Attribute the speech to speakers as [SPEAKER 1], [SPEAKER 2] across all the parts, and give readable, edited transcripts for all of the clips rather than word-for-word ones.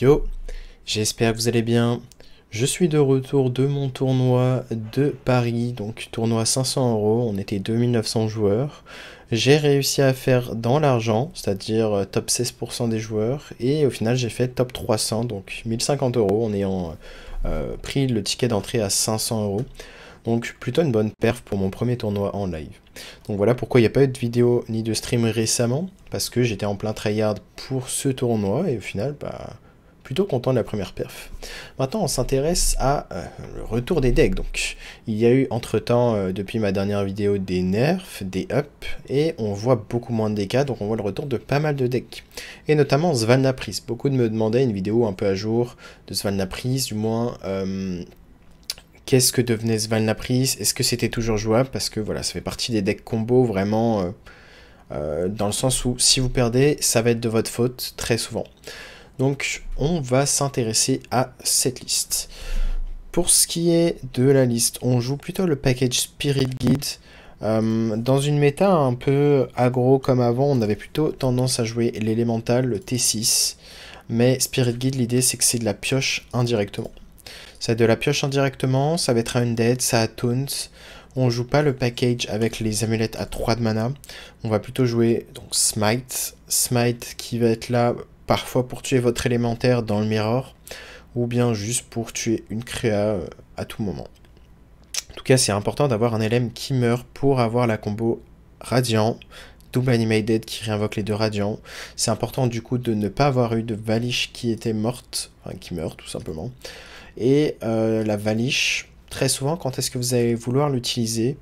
[SPEAKER 1] Yo, j'espère que vous allez bien. Je suis de retour de mon tournoi de Paris, donc tournoi 500 €, on était 2900 joueurs. J'ai réussi à faire dans l'argent, c'est-à-dire top 16% des joueurs, et au final j'ai fait top 300, donc 1050 € en ayant pris le ticket d'entrée à 500 €. Donc plutôt une bonne perf pour mon premier tournoi en live. Donc voilà pourquoi il n'y a pas eu de vidéo ni de stream récemment, parce que j'étais en plein tryhard pour ce tournoi, et au final, plutôt content de la première perf. Maintenant, on s'intéresse à le retour des decks. Donc, il y a eu entre-temps, depuis ma dernière vidéo, des nerfs, des ups, et on voit beaucoup moins de dégâts, donc on voit le retour de pas mal de decks. Et notamment Svalnapris. Beaucoup de me demandaient une vidéo un peu à jour de Svalnapris, du moins... qu'est-ce que devenait Svalnapris? Est-ce que c'était toujours jouable? Parce que voilà, ça fait partie des decks combo vraiment dans le sens où si vous perdez, ça va être de votre faute très souvent. Donc on va s'intéresser à cette liste. Pour ce qui est de la liste, on joue plutôt le package Spirit Guide. Dans une méta un peu aggro comme avant, on avait plutôt tendance à jouer l'élémental, le T6. Mais Spirit Guide, l'idée c'est que c'est de la pioche indirectement. Ça va être de la pioche indirectement, ça va être un undead, ça a taunt. On joue pas le package avec les amulettes à 3 de mana. On va plutôt jouer donc Smite. Smite qui va être là parfois pour tuer votre élémentaire dans le mirror, ou bien juste pour tuer une créa à tout moment. En tout cas, c'est important d'avoir un LM qui meurt pour avoir la combo Radiant, double Animated qui réinvoque les deux Radiants. C'est important du coup de ne pas avoir eu de Valish qui était morte, enfin qui meurt tout simplement. Et la Valish, très souvent, quand est-ce que vous allez vouloir l'utiliser?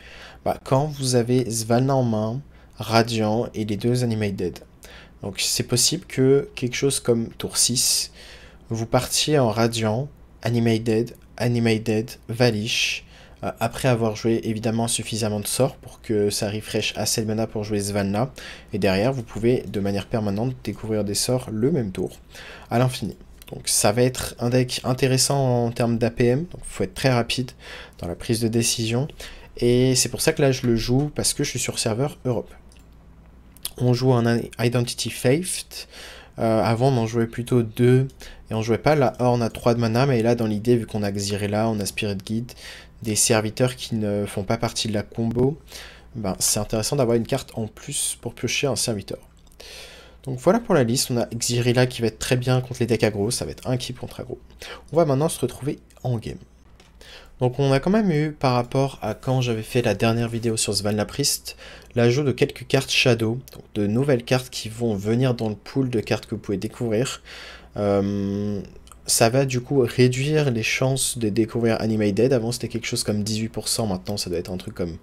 [SPEAKER 1] Quand vous avez Svalna en main, Radiant et les deux Animated. Donc c'est possible que quelque chose comme tour 6, vous partiez en Radiant, Animated, Valish, après avoir joué évidemment suffisamment de sorts pour que ça refresh assez de mana pour jouer Svalna, et derrière vous pouvez de manière permanente découvrir des sorts le même tour, à l'infini. Donc ça va être un deck intéressant en termes d'APM, donc il faut être très rapide dans la prise de décision, et c'est pour ça que là je le joue, parce que je suis sur serveur Europe. On joue un Identity Faith. Avant, on en jouait plutôt 2. Et on jouait pas la Horn à 3 de mana. Mais là, dans l'idée, vu qu'on a Xyrella, on a Spirit Guide, des serviteurs qui ne font pas partie de la combo, c'est intéressant d'avoir une carte en plus pour piocher un serviteur. Donc voilà pour la liste. On a Xyrella qui va être très bien contre les decks aggro. Ça va être un keep contre aggro. On va maintenant se retrouver en game. Donc on a quand même eu, par rapport à quand j'avais fait la dernière vidéo sur Svalnapris, l'ajout de quelques cartes Shadow, donc de nouvelles cartes qui vont venir dans le pool de cartes que vous pouvez découvrir. Ça va du coup réduire les chances de découvrir Animated. Avant c'était quelque chose comme 18%, maintenant ça doit être un truc comme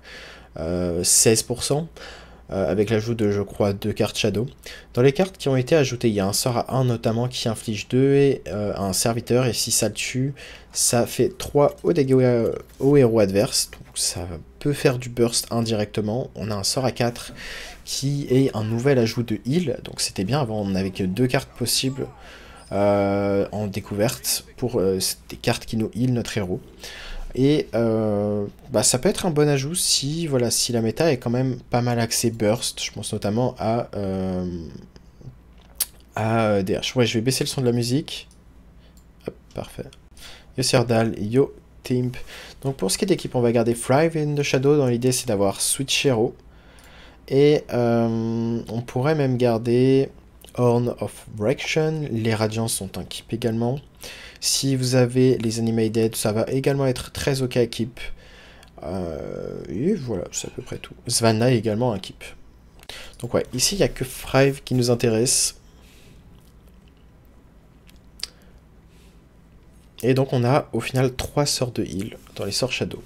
[SPEAKER 1] 16%. Avec l'ajout de, je crois, 2 cartes Shadow. Dans les cartes qui ont été ajoutées, il y a un sort à 1 notamment qui inflige 2 et un serviteur, et si ça le tue, ça fait 3 au dégâts au héros adverse, donc ça peut faire du burst indirectement. On a un sort à 4 qui est un nouvel ajout de heal, donc c'était bien, avant on n'avait que 2 cartes possibles en découverte pour des cartes qui nous heal notre héros. Et ça peut être un bon ajout si, voilà, si la méta est quand même pas mal axée burst. Je pense notamment à DH. Ouais, je vais baisser le son de la musique. Hop, parfait. Yo Serdal, yo Timp. Donc pour ce qui est d'équipe, on va garder Thrive in the Shadow. Dans l'idée, c'est d'avoir Switch Hero. Et on pourrait même garder Horn of Reaction. Les Radiants sont un keep également. Si vous avez les Animated, ça va également être très ok à keep. Et voilà, c'est à peu près tout. Svalna est également un keep. Donc ouais, ici il n'y a que Thrive qui nous intéresse. Et donc on a au final 3 sorts de heal dans les sorts Shadow.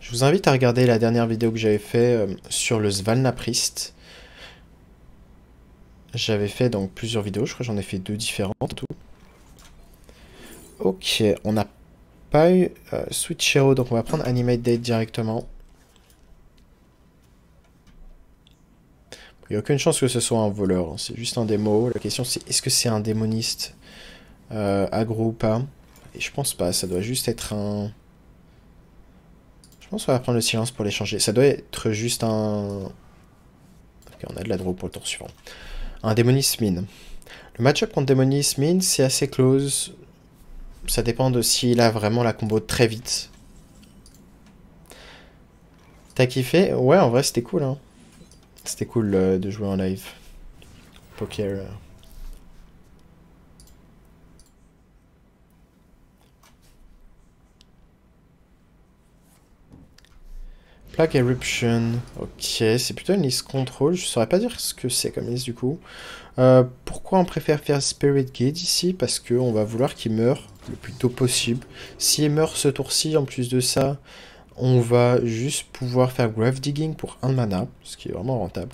[SPEAKER 1] Je vous invite à regarder la dernière vidéo que j'avais fait sur le Svalnapris. J'avais fait donc plusieurs vidéos, je crois que j'en ai fait 2 différentes en tout. Ok, on n'a pas eu Switch Hero, donc on va prendre Animate Date directement. Il n'y a aucune chance que ce soit un voleur, hein. C'est juste un démo. La question c'est est-ce que c'est un démoniste aggro ou pas? Et je pense pas, ça doit juste être un... Je pense qu'on va prendre le silence pour l'échanger. Ça doit être juste un... Ok, on a de la draw pour le tour suivant. Un démoniste mine. Le match-up contre Demonis Min, c'est assez close. Ça dépend de s'il a vraiment la combo très vite. T'as kiffé? Ouais, en vrai, c'était cool, hein. C'était cool de jouer en live. Poker. Plague Eruption. Ok, c'est plutôt une liste contrôle. Je saurais pas dire ce que c'est comme liste du coup. Pourquoi on préfère faire Spirit Gate ici? Parce qu'on va vouloir qu'il meure le plus tôt possible. S'il meurt ce tour-ci, en plus de ça, on va juste pouvoir faire Grave Digging pour 1 mana, ce qui est vraiment rentable.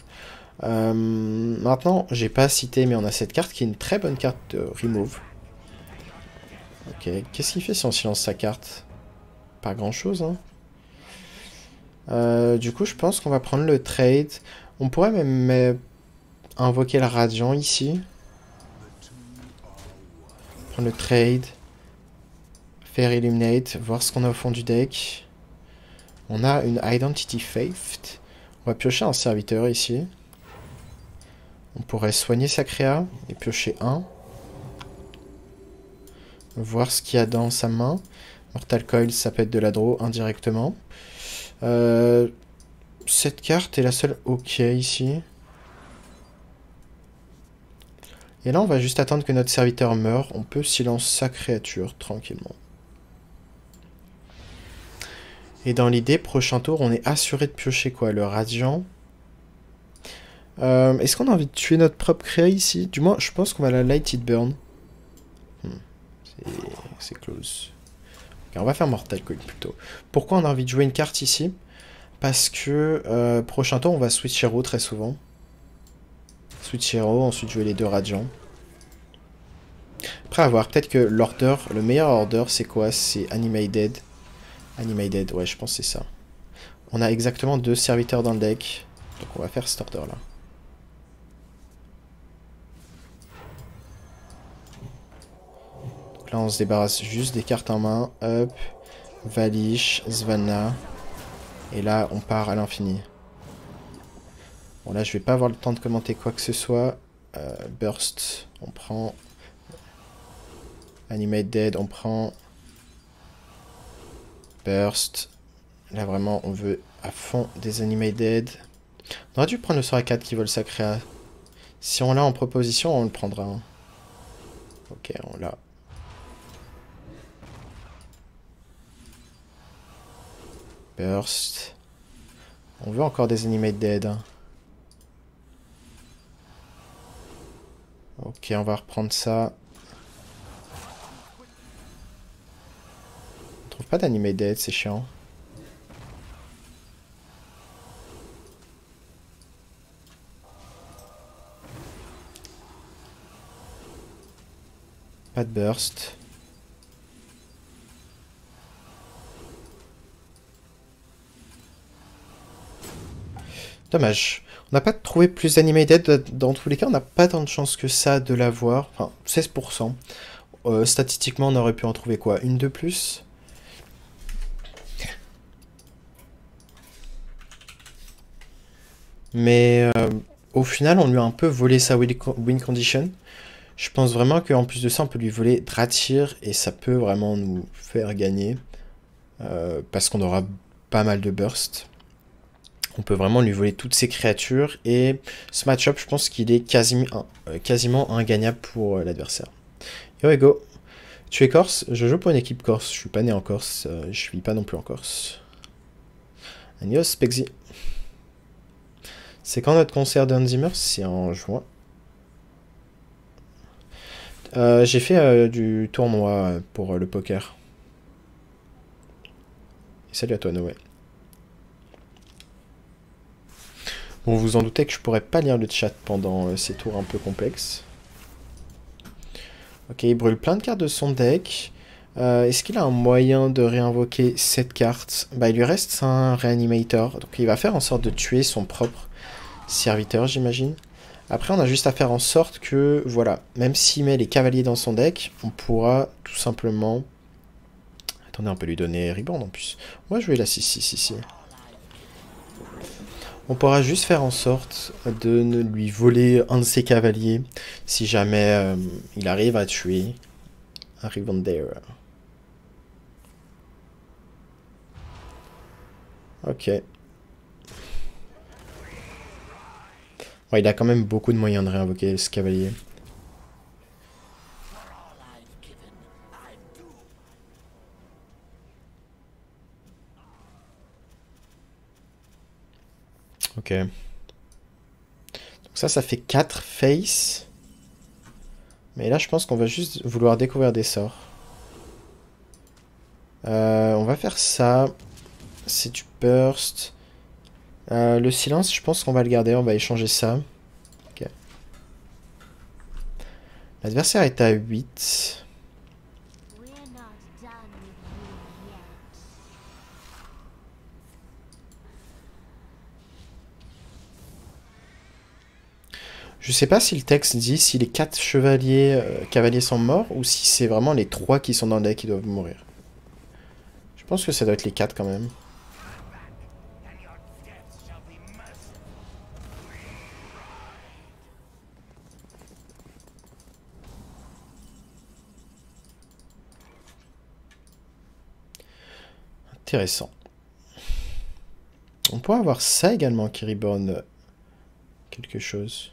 [SPEAKER 1] Maintenant, j'ai pas cité, mais on a cette carte qui est une très bonne carte de remove. Ok, qu'est-ce qu'il fait si on silence sa carte? Pas grand-chose, hein. Du coup, je pense qu'on va prendre le trade. On pourrait même invoquer le radiant ici. Prendre le trade. Faire Illuminate. Voir ce qu'on a au fond du deck. On a une Identity Faith. On va piocher un serviteur ici. On pourrait soigner sa créa et piocher un. Voir ce qu'il y a dans sa main. Mortal Coil, ça peut être de la draw indirectement. Cette carte est la seule ok ici. Et là, on va juste attendre que notre serviteur meure. On peut silence sa créature tranquillement. Et dans l'idée, prochain tour, on est assuré de piocher quoi? Le radiant. Est-ce qu'on a envie de tuer notre propre créa ici? Du moins, je pense qu'on va la Light It Burn. C'est close. Okay, on va faire Mortal Coil plutôt. Pourquoi on a envie de jouer une carte ici? Parce que prochain tour, on va Switch Hero très souvent. Switch Hero, ensuite jouer les 2 radiants. Après, à voir. Peut-être que l'order, le meilleur order, c'est quoi? C'est Animated. Animated, ouais, je pense que c'est ça. On a exactement 2 serviteurs dans le deck. Donc on va faire cet order-là. Donc là, on se débarrasse juste des cartes en main. Up, Valish, Svanna. Et là, on part à l'infini. Bon, là, je vais pas avoir le temps de commenter quoi que ce soit. Burst, on prend. Animate Dead, on prend. Burst. Là, vraiment, on veut à fond des Animate Dead. On aurait dû prendre le sort à 4 qui vole sa créa. Si on l'a en proposition, on le prendra. Hein. Ok, on l'a. Burst. On veut encore des Animate Dead. Hein. Ok, on va reprendre ça. On trouve pas d'Animate Dead, c'est chiant. Pas de burst. Dommage. On n'a pas trouvé plus d'animated. Dans tous les cas, on n'a pas tant de chance que ça de l'avoir. Enfin, 16%. Statistiquement, on aurait pu en trouver quoi? Une de plus? Mais au final, on lui a un peu volé sa win condition. Je pense vraiment qu'en plus de ça, on peut lui voler Dratir et ça peut vraiment nous faire gagner. Parce qu'on aura pas mal de burst. On peut vraiment lui voler toutes ses créatures. Et ce match-up, je pense qu'il est quasiment ingagnable pour l'adversaire. Yo, Ego. Tu es Corse? Je joue pour une équipe Corse. Je suis pas né en Corse. Je vis pas non plus en Corse. Agnos, Pexi. C'est quand notre concert de Hans Zimmer? C'est en juin. J'ai fait du tournoi pour le poker. Et salut à toi, Noé. Bon, vous en doutez que je pourrais pas lire le chat pendant ces tours un peu complexes. Ok, il brûle plein de cartes de son deck. Est-ce qu'il a un moyen de réinvoquer cette carte? Bah, il lui reste un Reanimator. Donc il va faire en sorte de tuer son propre serviteur, j'imagine. Après, on a juste à faire en sorte que, voilà, même s'il met les cavaliers dans son deck, on pourra tout simplement... Attendez, on peut lui donner Rebound en plus. Moi, je vais la 6-6 ici. On pourra juste faire en sorte de ne lui voler un de ses cavaliers si jamais il arrive à tuer un Rivendare. Ok. Ouais, il a quand même beaucoup de moyens de réinvoquer ce cavalier. Ok. Donc ça fait 4 face. Mais là, je pense qu'on va juste vouloir découvrir des sorts. On va faire ça. C'est du burst. Le silence, je pense qu'on va le garder. On va échanger ça. Ok. L'adversaire est à 8. Je sais pas si le texte dit si les 4 chevaliers cavaliers sont morts ou si c'est vraiment les 3 qui sont dans le deck qui doivent mourir. Je pense que ça doit être les 4 quand même. Intéressant. On pourrait avoir ça également qui reborn quelque chose.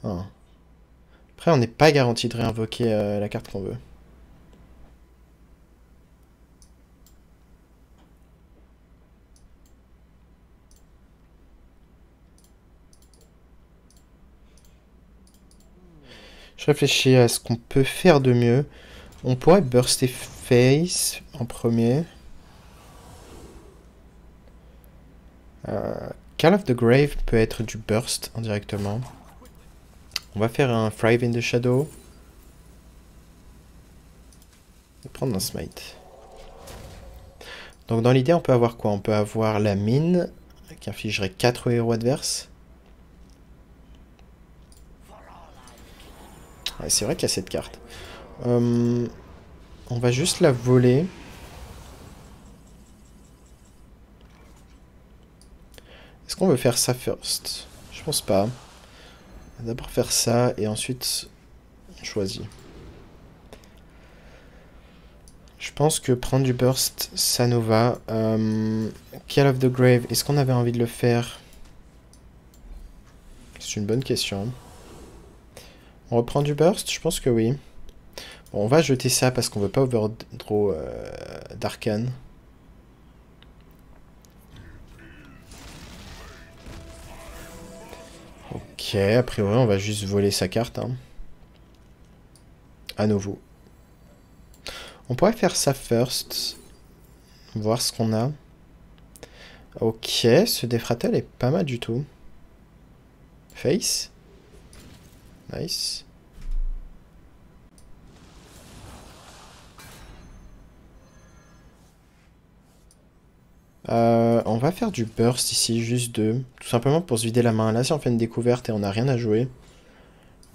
[SPEAKER 1] Ah. Après, on n'est pas garanti de réinvoquer la carte qu'on veut. Je réfléchis à ce qu'on peut faire de mieux. On pourrait burster face en premier. Call of the Grave peut être du burst indirectement. On va faire un Thrive in the Shadow. Et prendre un smite. Donc dans l'idée, on peut avoir quoi? On peut avoir la mine qui infligerait 4 héros adverses. Ouais, c'est vrai qu'il y a cette carte. On va juste la voler. Est-ce qu'on veut faire ça first? Je pense pas. On va d'abord faire ça et ensuite on choisit. Je pense que prendre du burst, ça nous va. Call of the Grave, est-ce qu'on avait envie de le faire? C'est une bonne question. On reprend du burst? Je pense que oui. Bon, on va jeter ça parce qu'on veut pas overdraw d'Arcane. Ok, a priori on va juste voler sa carte. Hein. À nouveau. On pourrait faire ça first. Voir ce qu'on a. Ok, ce Defratel est pas mal du tout. Face. Nice. On va faire du burst ici, juste 2. Tout simplement pour se vider la main. Là, si on fait une découverte et on n'a rien à jouer,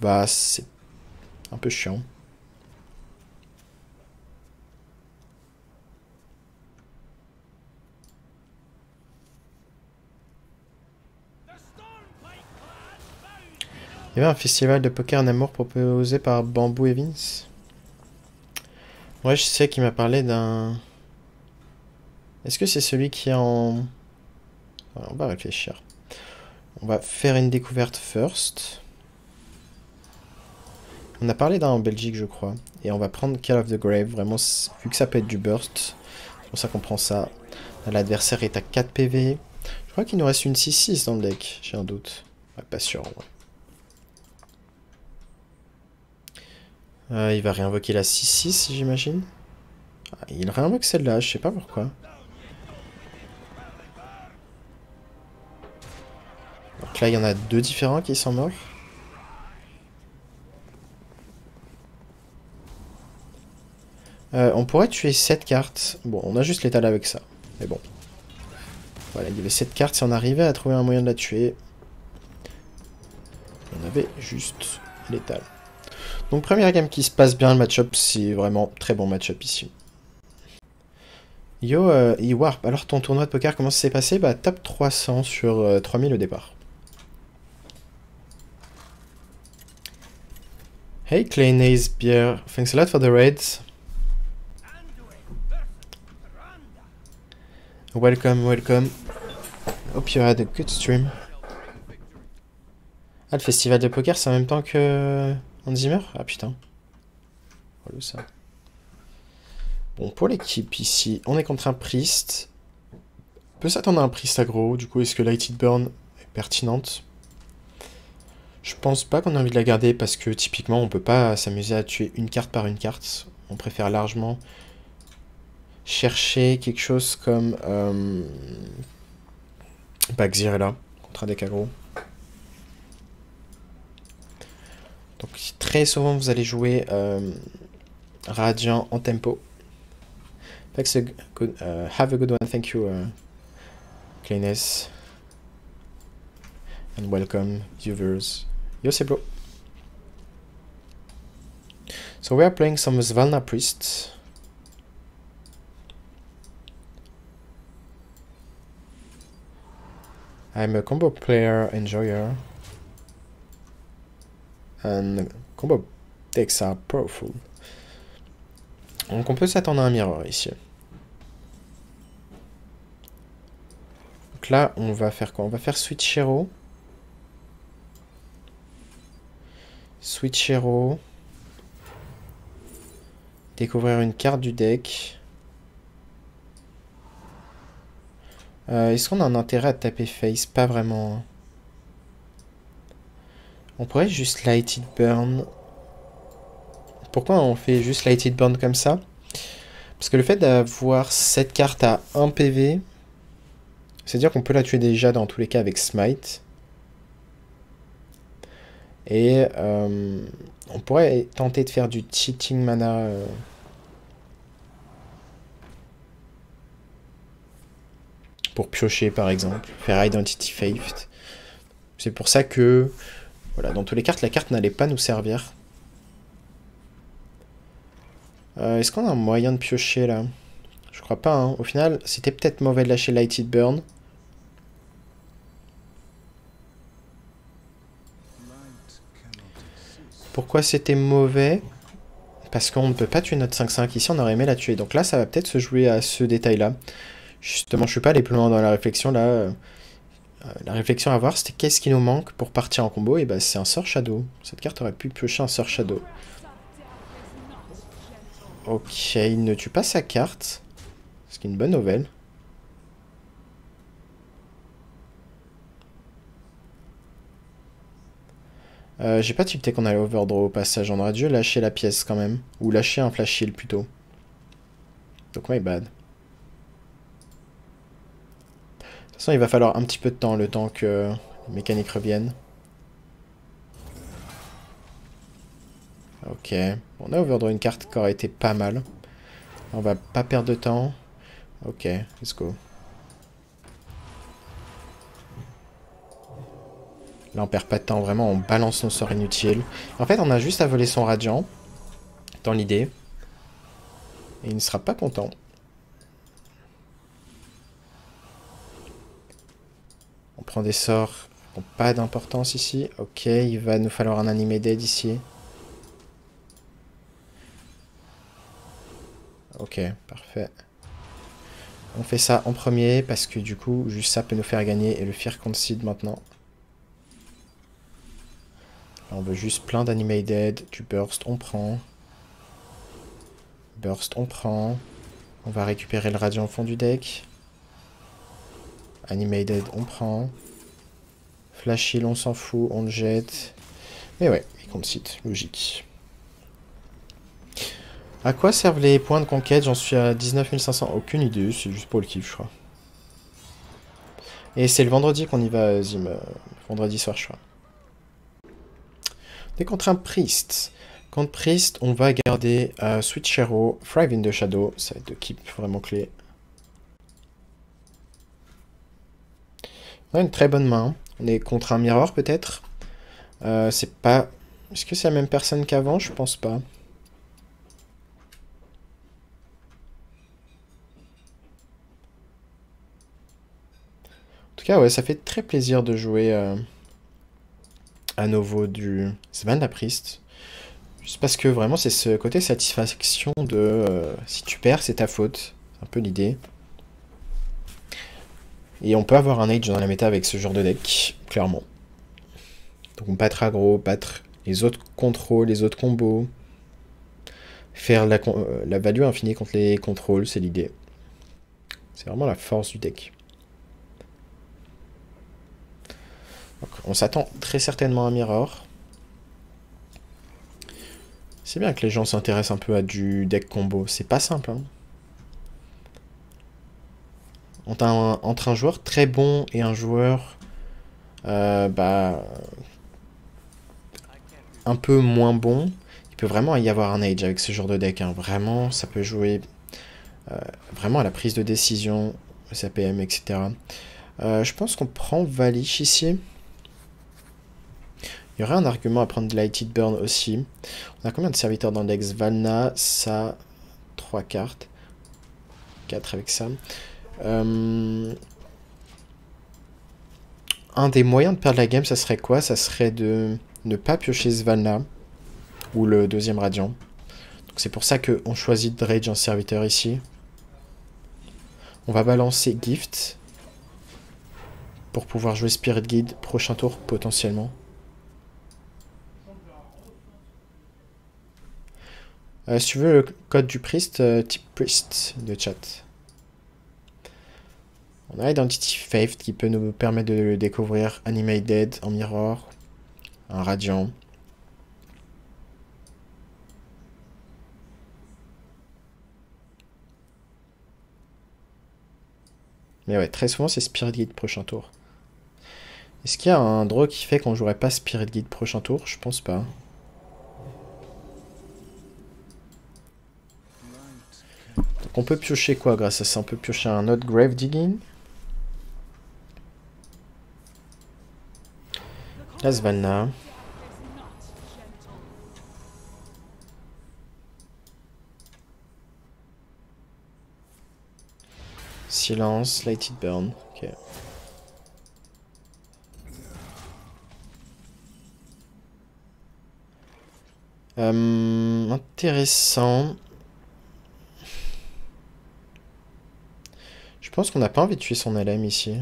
[SPEAKER 1] bah c'est un peu chiant. Il y avait un festival de poker en amour proposé par Bamboo Evans. Ouais, je sais qu'il m'a parlé d'un... Est-ce que c'est celui qui est en... Ouais, on va réfléchir. On va faire une découverte first. On a parlé d'un en Belgique, je crois. Et on va prendre Call of the Grave. Vraiment, vu que ça peut être du burst. C'est pour ça qu'on prend ça. L'adversaire est à 4 PV. Je crois qu'il nous reste une 6-6 dans le deck. J'ai un doute. Ouais, pas sûr, ouais. Il va réinvoquer la 6-6, j'imagine. Ah, il réinvoque celle-là, je sais pas pourquoi. Donc là, il y en a 2 différents qui sont morts. On pourrait tuer 7 cartes. Bon, on a juste l'étal avec ça. Mais bon. Voilà, il y avait 7 cartes. Si on arrivait à trouver un moyen de la tuer. On a avait juste létal. Donc première game qui se passe bien, le match-up, c'est vraiment très bon match-up ici. Yo, Warp, alors ton tournoi de poker, comment ça s'est passé? Bah top 300 sur 3000 au départ. Hey Claynaze Beer, thanks a lot for the raids. Welcome, welcome. Hope you had a good stream. Ah, le festival de poker, c'est en même temps que Hans Zimmer? Ah putain. Relou ça. Bon, pour l'équipe ici, on est contre un Priest. On peut s'attendre à un Priest aggro. Du coup, est-ce que Lighted Burn est pertinente? Je pense pas qu'on a envie de la garder parce que typiquement, on peut pas s'amuser à tuer une carte par une carte. On préfère largement chercher quelque chose comme Xyrella contre un deck aggro. Donc très souvent, vous allez jouer Radiant en tempo. Thanks have a good one. Thank you, Cleanness. And welcome, viewers. Yo, c'est bro. So we are playing some Svalna Priest. I'm a combo player enjoyer. And combo decks are powerful. Donc on peut s'attendre à un mirror ici. Donc là, on va faire quoi? On va faire Switch Hero. Switch Hero. Découvrir une carte du deck. Est-ce qu'on a un intérêt à taper face? Pas vraiment. On pourrait juste Lighted Burn. Pourquoi on fait juste Lighted Burn comme ça? Parce que le fait d'avoir cette carte à 1 PV, c'est-à-dire qu'on peut la tuer déjà dans tous les cas avec Smite. Et on pourrait tenter de faire du cheating mana. Pour piocher par exemple. Faire Identity Theft. C'est pour ça que, voilà, dans tous les cas, la carte n'allait pas nous servir. Est-ce qu'on a un moyen de piocher là? Je crois pas, hein. Au final, c'était peut-être mauvais de lâcher Lighted Burn. Pourquoi c'était mauvais? Parce qu'on ne peut pas tuer notre 5-5. Ici, on aurait aimé la tuer. Donc là, ça va peut-être se jouer à ce détail-là. Justement, je suis pas allé plus loin dans la réflexion. Là, la réflexion à voir, c'était qu'est-ce qui nous manque pour partir en combo? Et bah, c'est un sort Shadow. Cette carte aurait pu piocher un sort Shadow. Ok, il ne tue pas sa carte. Ce qui est une bonne nouvelle. J'ai pas tilté qu'on allait overdraw au passage. On aurait dû lâcher la pièce quand même. Ou lâcher un flash heal plutôt. Donc my bad. De toute façon, il va falloir un petit peu de temps, le temps que les mécaniques reviennent. Ok. On a overdraw une carte qui aurait été pas mal. On va pas perdre de temps. Ok, let's go. Là, on perd pas de temps, vraiment, on balance nos sorts inutiles. En fait, on a juste à voler son Radiant, dans l'idée. Et il ne sera pas content. On prend des sorts qui n'ont pas d'importance ici. Ok, il va nous falloir un Animé Dead ici. Ok, parfait. On fait ça en premier, parce que du coup, juste ça peut nous faire gagner et le Fear Concede maintenant. On veut juste plein d'animated, du burst, on prend. Burst, on prend. On va récupérer le radiant au fond du deck. Animated, on prend. Flash heal, on s'en fout, on le jette. Mais ouais, il concede, logique. À quoi servent les points de conquête? J'en suis à 19 500, aucune idée, c'est juste pour le kiff, je crois. Et c'est le vendredi qu'on y va, Zim. Vendredi soir, je crois. On est contre un Priest. Contre Priest, on va garder Switch Hero, Thrive in the Shadow. Ça va être deux keep vraiment clés. On a une très bonne main. On est contre un Mirror peut-être. C'est pas... Est-ce que c'est la même personne qu'avant? Je pense pas. En tout cas, ouais, ça fait très plaisir de jouer à nouveau du Svanna Priest. Juste parce que vraiment, c'est ce côté satisfaction de si tu perds, c'est ta faute. C'est un peu l'idée. Et on peut avoir un Age dans la méta avec ce genre de deck, clairement. Donc battre aggro, battre les autres contrôles, les autres combos. Faire la value infinie contre les contrôles, c'est l'idée. C'est vraiment la force du deck. Donc, on s'attend très certainement à Mirror. C'est bien que les gens s'intéressent un peu à du deck combo. C'est pas simple, hein. Entre un joueur très bon et un joueur un peu moins bon, il peut vraiment y avoir un Age avec ce genre de deck, hein. Vraiment, ça peut jouer vraiment à la prise de décision, SAPM, etc. Je pense qu'on prend Valish ici. Il y aurait un argument à prendre de Lighted Burn aussi. On a combien de serviteurs dans le deck? Svalna, ça, 3 cartes. 4 avec ça. Un des moyens de perdre la game, ça serait quoi? Ça serait de ne pas piocher Svalna. Ou le deuxième Radiant. Donc c'est pour ça qu'on choisit de rage un serviteur ici. On va balancer Gift. Pour pouvoir jouer Spirit Guide prochain tour potentiellement. Si tu veux le code du Priest, type Priest de chat. On a Identity Faith qui peut nous permettre de découvrir Animated en Mirror. Un Radiant. Mais ouais, très souvent c'est Spirit Guide prochain tour. Est-ce qu'il y a un draw qui fait qu'on jouerait pas Spirit Guide prochain tour? Je pense pas. Donc on peut piocher quoi grâce à ça? On peut piocher un autre Grave Digging. La Svalna. Silence, Lighted Burn. Ok. Intéressant. Je pense qu'on n'a pas envie de tuer son LM ici.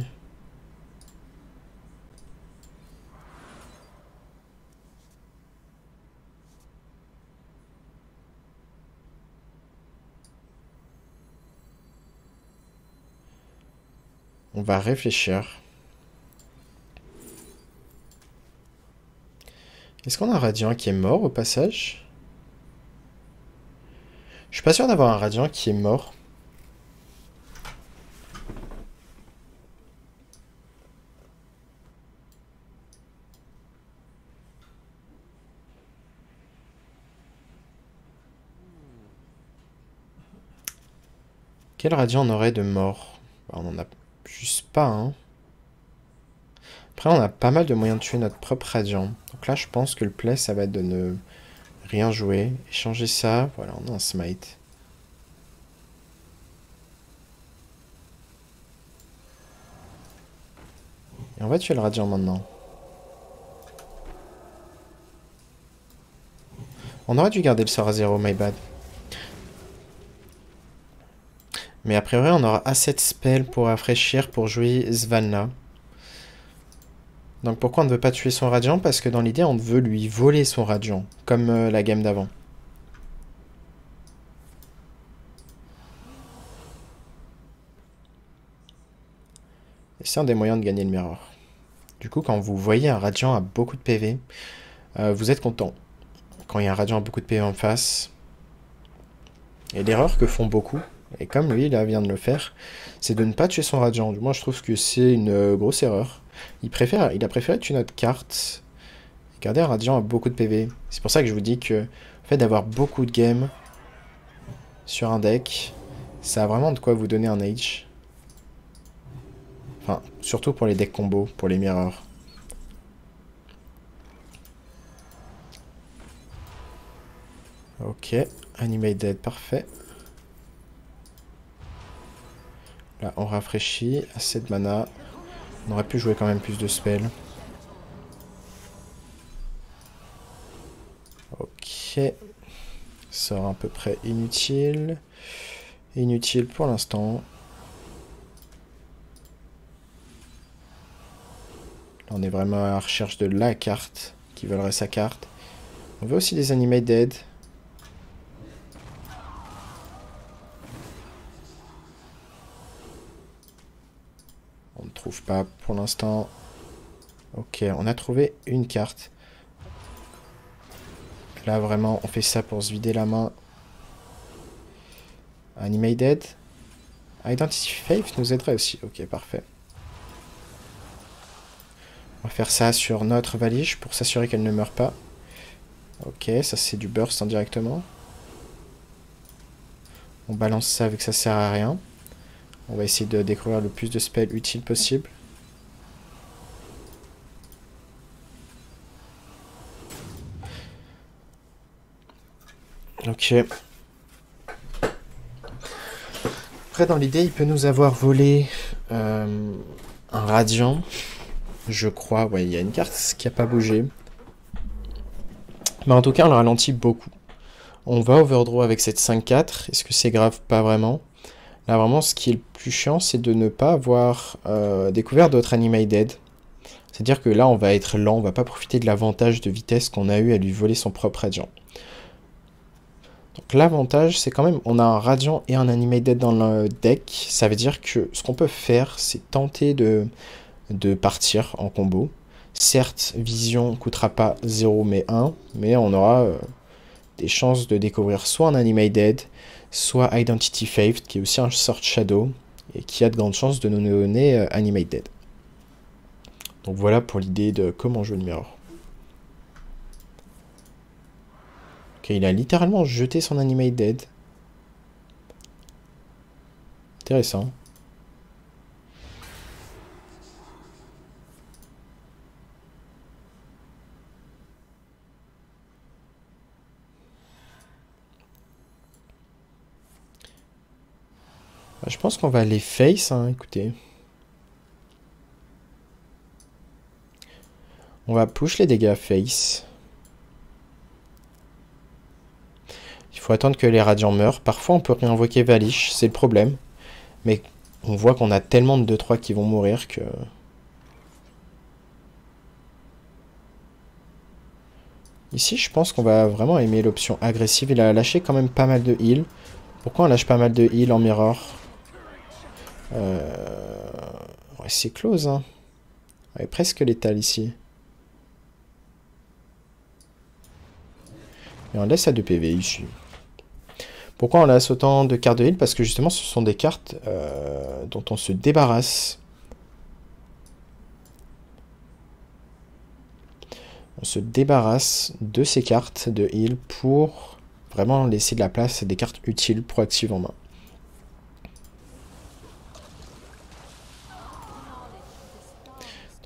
[SPEAKER 1] On va réfléchir. Est-ce qu'on a un Radiant qui est mort au passage? Je suis pas sûr d'avoir un Radiant qui est mort. Quel Radiant on aurait de mort? On en a juste pas, hein. Après, on a pas mal de moyens de tuer notre propre Radiant. Donc là, je pense que le play, ça va être de ne rien jouer. Échanger ça. Voilà, on a un Smite. Et on va tuer le Radiant maintenant. On aurait dû garder le sort à 0, my bad. Mais a priori, on aura assez de spells pour rafraîchir pour jouer Svalna. Donc pourquoi on ne veut pas tuer son Radiant? Parce que dans l'idée, on veut lui voler son Radiant, comme la game d'avant. Et c'est un des moyens de gagner le Mirror. Du coup, quand vous voyez un Radiant à beaucoup de PV, vous êtes content. Quand il y a un Radiant à beaucoup de PV en face. Et l'erreur que font beaucoup, et comme lui, là, vient de le faire, c'est de ne pas tuer son Radiant. Moi, je trouve que c'est une grosse erreur. Il a préféré tuer notre carte et garder un Radiant à beaucoup de PV. C'est pour ça que je vous dis que le fait d'avoir beaucoup de games sur un deck, ça a vraiment de quoi vous donner un Age. Enfin, surtout pour les decks combos, pour les mirrors. Ok, Animated, parfait. Là, on rafraîchit. Assez de mana. On aurait pu jouer quand même plus de spells. Ok. Sort à peu près inutile. Inutile pour l'instant. Là, on est vraiment à la recherche de la carte qui volerait sa carte. On veut aussi des Animated. On ne trouve pas pour l'instant. Ok, on a trouvé une carte. Là, vraiment, on fait ça pour se vider la main. Animated. Identity Faith nous aiderait aussi. Ok, parfait. On va faire ça sur notre Valiche pour s'assurer qu'elle ne meurt pas. Ok, ça c'est du burst indirectement. On balance ça vu que ça sert à rien. On va essayer de découvrir le plus de spells utiles possible. Ok. Après, dans l'idée, il peut nous avoir volé un Radiant. Je crois, ouais, il y a une carte qui n'a pas bougé. Mais en tout cas, on le ralentit beaucoup. On va overdraw avec cette 5-4. Est-ce que c'est grave? Pas vraiment. Là, vraiment, ce qui est le plus chiant, c'est de ne pas avoir découvert d'autres Animated. C'est-à-dire que là, on va être lent, on va pas profiter de l'avantage de vitesse qu'on a eu à lui voler son propre Radiant. Donc l'avantage, c'est quand même, on a un Radiant et un Animated dans le deck. Ça veut dire que ce qu'on peut faire, c'est tenter de partir en combo. Certes, Vision coûtera pas 0 mais 1, mais on aura des chances de découvrir soit un Animated, soit Identity Faith, qui est aussi un sort Shadow, et qui a de grandes chances de nous donner Animated. Donc voilà pour l'idée de comment jouer le Mirror. Ok, il a littéralement jeté son Animated. Intéressant. Je pense qu'on va aller face, hein, écoutez. On va push les dégâts face. Il faut attendre que les radiants meurent. Parfois, on peut réinvoquer Valiche, c'est le problème. Mais on voit qu'on a tellement de 2-3 qui vont mourir que... Ici, je pense qu'on va vraiment aimer l'option agressive. Il a lâché quand même pas mal de heal. Pourquoi on lâche pas mal de heal en mirror? Ouais, c'est close, hein. Ouais, presque létal ici. Et on laisse à 2 PV ici. Pourquoi on laisse autant de cartes de heal? Parce que justement, ce sont des cartes dont on se débarrasse. On se débarrasse de ces cartes de heal pour vraiment laisser de la place à des cartes utiles proactives en main.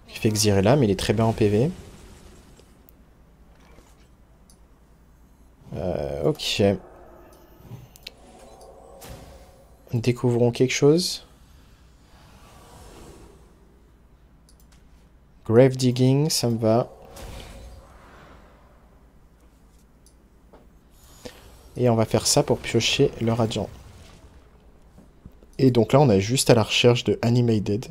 [SPEAKER 1] Il fait Xyrella, mais il est très bien en PV. Ok. Découvrons quelque chose. Grave Digging, ça me va. Et on va faire ça pour piocher le Radiant. Et donc là, on est juste à la recherche de Animated.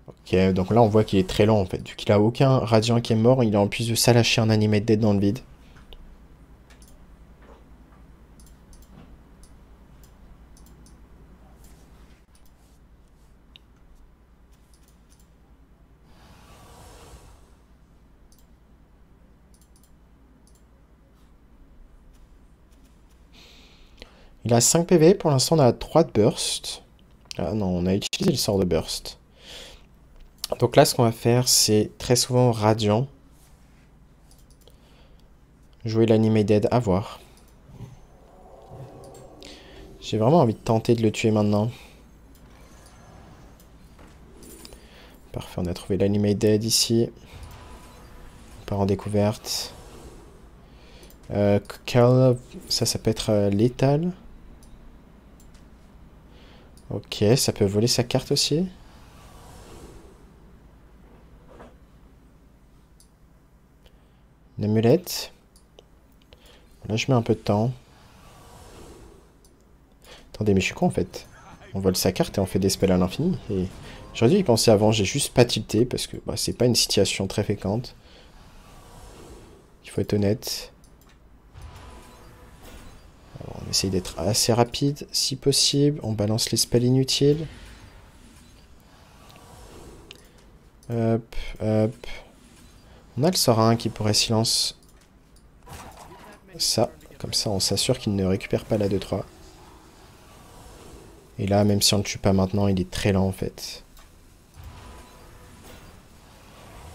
[SPEAKER 1] Ok, donc là, on voit qu'il est très lent en fait. Vu qu'il a aucun Radiant qui est mort, il a en plus de ça lâché un Animated dans le vide. Il a 5 PV, pour l'instant on a 3 de burst. Ah non, on a utilisé le sort de burst. Donc là, ce qu'on va faire, c'est très souvent Radiant. Jouer l'Animated, à voir. J'ai vraiment envie de tenter de le tuer maintenant. Parfait, on a trouvé l'Animate Dead ici. On part en découverte. Ça peut être létal. Ok, ça peut voler sa carte aussi. Une amulette. Là, je mets un peu de temps. Attendez, mais je suis con en fait. On vole sa carte et on fait des spells à l'infini. Et j'aurais dû y penser avant, j'ai juste pas tilté parce que bah, c'est pas une situation très fréquente. Il faut être honnête. Alors, on essaye d'être assez rapide si possible. On balance les spells inutiles. Hop, hop. On a le Sorin qui pourrait silence ça. Comme ça, on s'assure qu'il ne récupère pas la 2-3. Et là, même si on ne le tue pas maintenant, il est très lent en fait.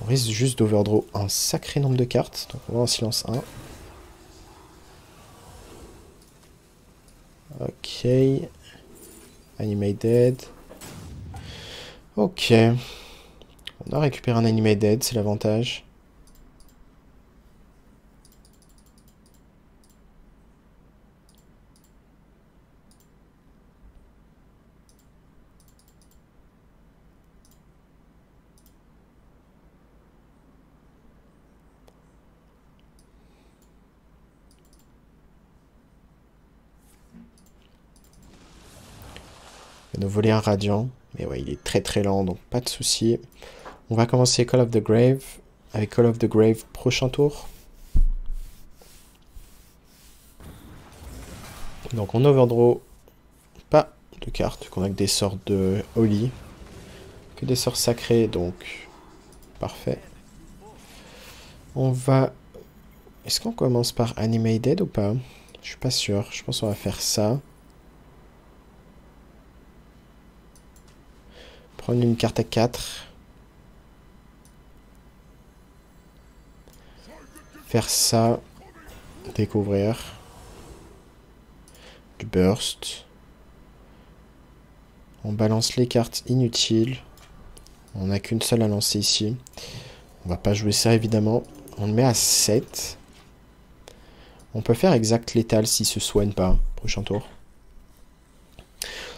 [SPEAKER 1] On risque juste d'overdraw un sacré nombre de cartes. Donc on va en silence 1. Ok. Animate Dead. Ok. On a récupéré un Animate Dead, c'est l'avantage. Il va nous voler un radiant. Mais ouais, il est très très lent, donc pas de souci. On va commencer Call of the Grave. Avec Call of the Grave, prochain tour. Donc on overdraw pas de cartes, qu'on a que des sorts de Holy. Que des sorts sacrés, donc parfait. On va... Est-ce qu'on commence par Animated ou pas? Je suis pas sûr, je pense qu'on va faire ça. Prendre une carte à 4. Faire ça. Découvrir. Du burst. On balance les cartes inutiles. On n'a qu'une seule à lancer ici. On va pas jouer ça évidemment. On le met à 7. On peut faire exact létal s'il se soigne pas. Prochain tour.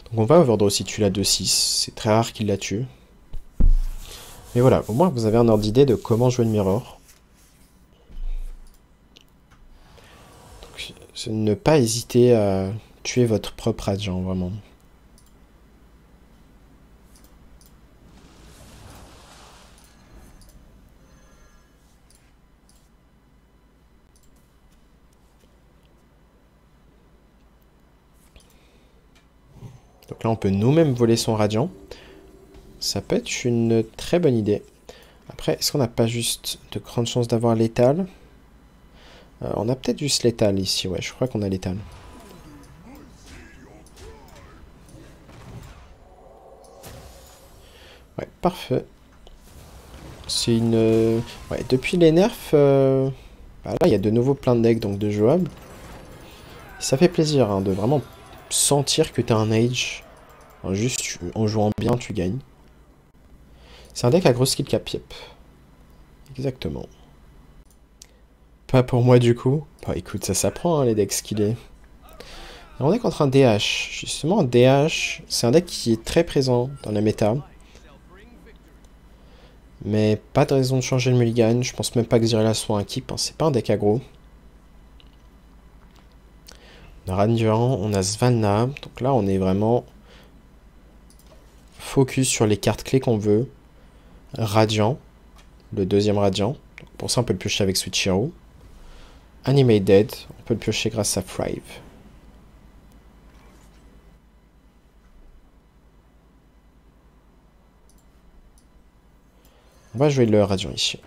[SPEAKER 1] Donc on va overdraw si tu l'as 2-6. C'est très rare qu'il la tue. Mais voilà, au moins vous avez un ordre d'idée de comment jouer le mirror. Donc, ne pas hésiter à tuer votre propre agent, vraiment. Donc là, on peut nous-mêmes voler son radiant. Ça peut être une très bonne idée. Après, est-ce qu'on n'a pas juste de grandes chances d'avoir létal? On a peut-être juste létal ici, ouais, je crois qu'on a létal. Ouais, parfait. C'est une... Ouais, depuis les nerfs, bah là, il y a de nouveau plein de decks, donc de jouables. Ça fait plaisir hein, de vraiment sentir que tu as un Age. Enfin, juste en jouant bien, tu gagnes. C'est un deck à gros skill cap, yep. Exactement. Pas pour moi du coup. Bah écoute, ça s'apprend hein, les decks skillés. Alors, on est contre un DH. Justement, un DH, c'est un deck qui est très présent dans la méta. Mais pas de raison de changer le mulligan. Je pense même pas que Zirela soit un keep. Hein. C'est pas un deck aggro. On a Randuran, on a Svanna. Donc là, on est vraiment focus sur les cartes clés qu'on veut. Radiant, le deuxième Radiant. Donc pour ça, on peut le piocher avec Switchero. Animate Dead, on peut le piocher grâce à Thrive. On va jouer le Radiant ici.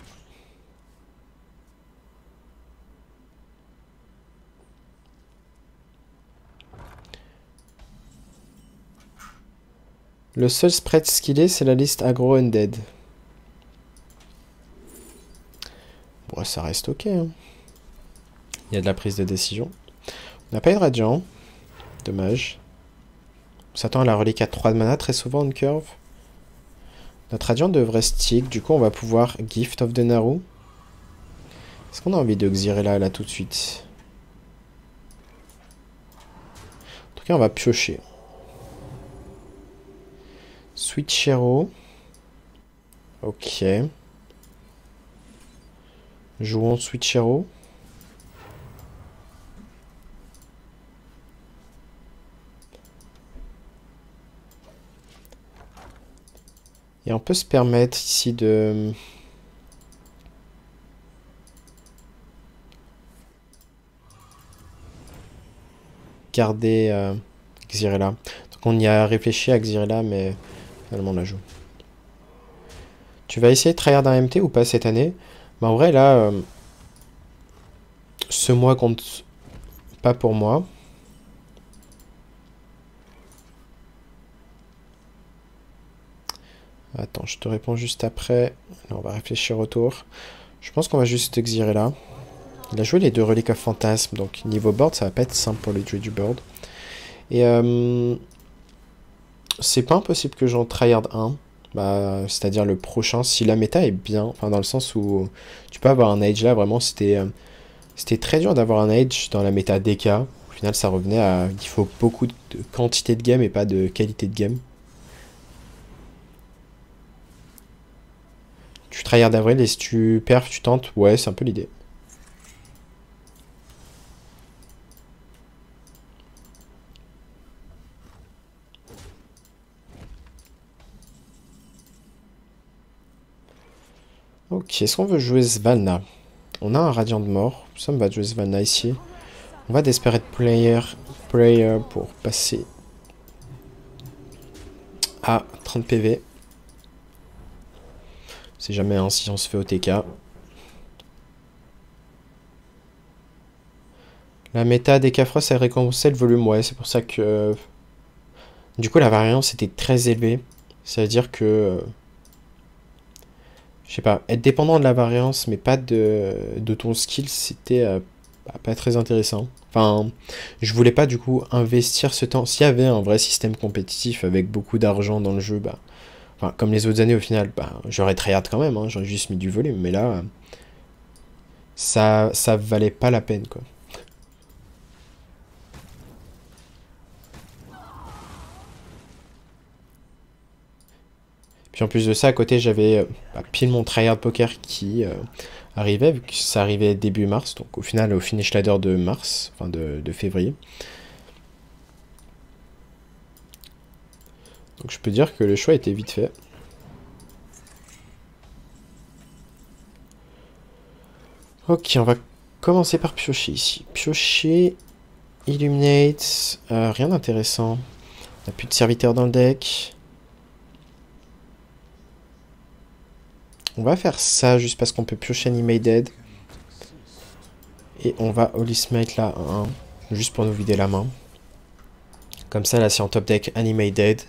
[SPEAKER 1] Le seul spread skillé, c'est la liste aggro undead. Bon, ça reste ok. Hein. Il y a de la prise de décision. On n'a pas eu de Radiant. Dommage. On s'attend à la relique à 3 de mana très souvent en curve. Notre radiant devrait stick. Du coup, on va pouvoir Gift of the Naru. Est-ce qu'on a envie de Xyrella là tout de suite? En tout cas, on va piocher. Switch Hero. Ok. Jouons Switch Hero. Et on peut se permettre ici de... garder Xyrella. Donc on y a réfléchi à Xyrella, mais finalement on la joue. Tu vas essayer de tryhard un MT ou pas cette année? Bah en vrai là, ce mois compte pas pour moi. Attends, je te réponds juste après. Là, on va réfléchir autour. Je pense qu'on va juste Xyrella. Il a joué les 2 Reliques of Phantasm, donc niveau board, ça va pas être simple pour les jouer du board. Et c'est pas impossible que j'en tryhard un. Bah, c'est-à-dire le prochain, si la méta est bien. Enfin, dans le sens où tu peux avoir un Age là, vraiment, c'était très dur d'avoir un Age dans la méta DK. Au final, ça revenait à... Il faut beaucoup de quantité de game et pas de qualité de game. Tu tryhard d'avril et si tu perds, tu tentes. Ouais, c'est un peu l'idée. Ok, est-ce qu'on veut jouer Svalna? On a un Radiant de mort. Ça me va jouer Svalna ici. On va Desperate Prayer pour passer à 30 PV. C'est jamais hein, si on se fait OTK. La méta des Cafros, elle récompensait le volume, ouais, c'est pour ça que... Du coup, la variance était très élevée. Ça veut dire que... je sais pas, être dépendant de la variance, mais pas de ton skill, c'était pas très intéressant. Enfin, je voulais pas du coup investir ce temps. S'il y avait un vrai système compétitif avec beaucoup d'argent dans le jeu, bah... Enfin, comme les autres années au final, bah, j'aurais tryhard quand même, hein, j'aurais juste mis du volume, mais là, ça valait pas la peine, quoi. Puis en plus de ça, à côté, j'avais pile mon tryhard poker qui arrivait, vu que ça arrivait début mars, donc au final, au finish ladder de mars, enfin de février. Donc je peux dire que le choix était vite fait. Ok, on va commencer par piocher ici. Piocher, Illuminate, rien d'intéressant. On n'a plus de serviteurs dans le deck. On va faire ça juste parce qu'on peut piocher Animated. Et on va Holy Smite là, 1, juste pour nous vider la main. Comme ça, là, si en top deck Animated,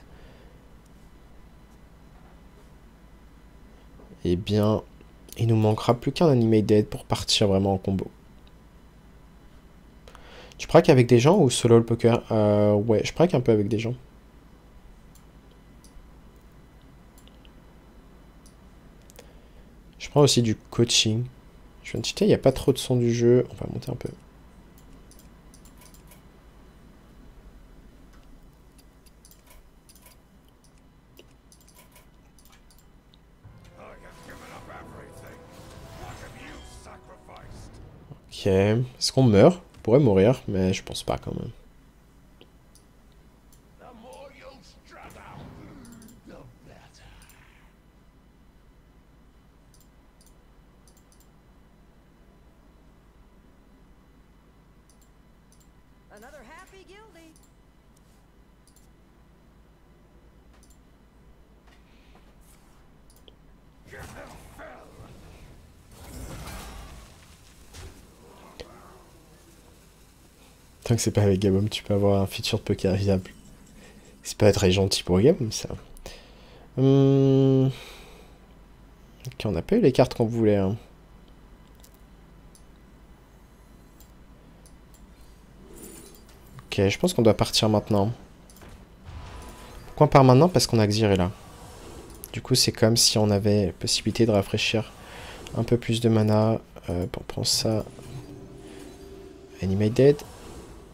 [SPEAKER 1] eh bien, il nous manquera plus qu'un Animated pour partir vraiment en combo. Tu praques avec des gens ou solo le poker? Ouais, je praque un peu avec des gens. Je prends aussi du coaching. Je viens de cheater, il n'y a pas trop de son du jeu. On va monter un peu. Ok. Est-ce qu'on meurt? On pourrait mourir, mais je pense pas quand même.
[SPEAKER 2] Another happy guildie.
[SPEAKER 1] Tant que c'est pas avec Gabum, tu peux avoir un feature de poker viable. C'est pas très gentil pour Gabum, ça. Ok, on a pas eu les cartes qu'on voulait. Hein. Ok, je pense qu'on doit partir maintenant. Pourquoi on part maintenant? Parce qu'on a Xir est là. Du coup, c'est comme si on avait la possibilité de rafraîchir un peu plus de mana. On prend ça. Animate Dead.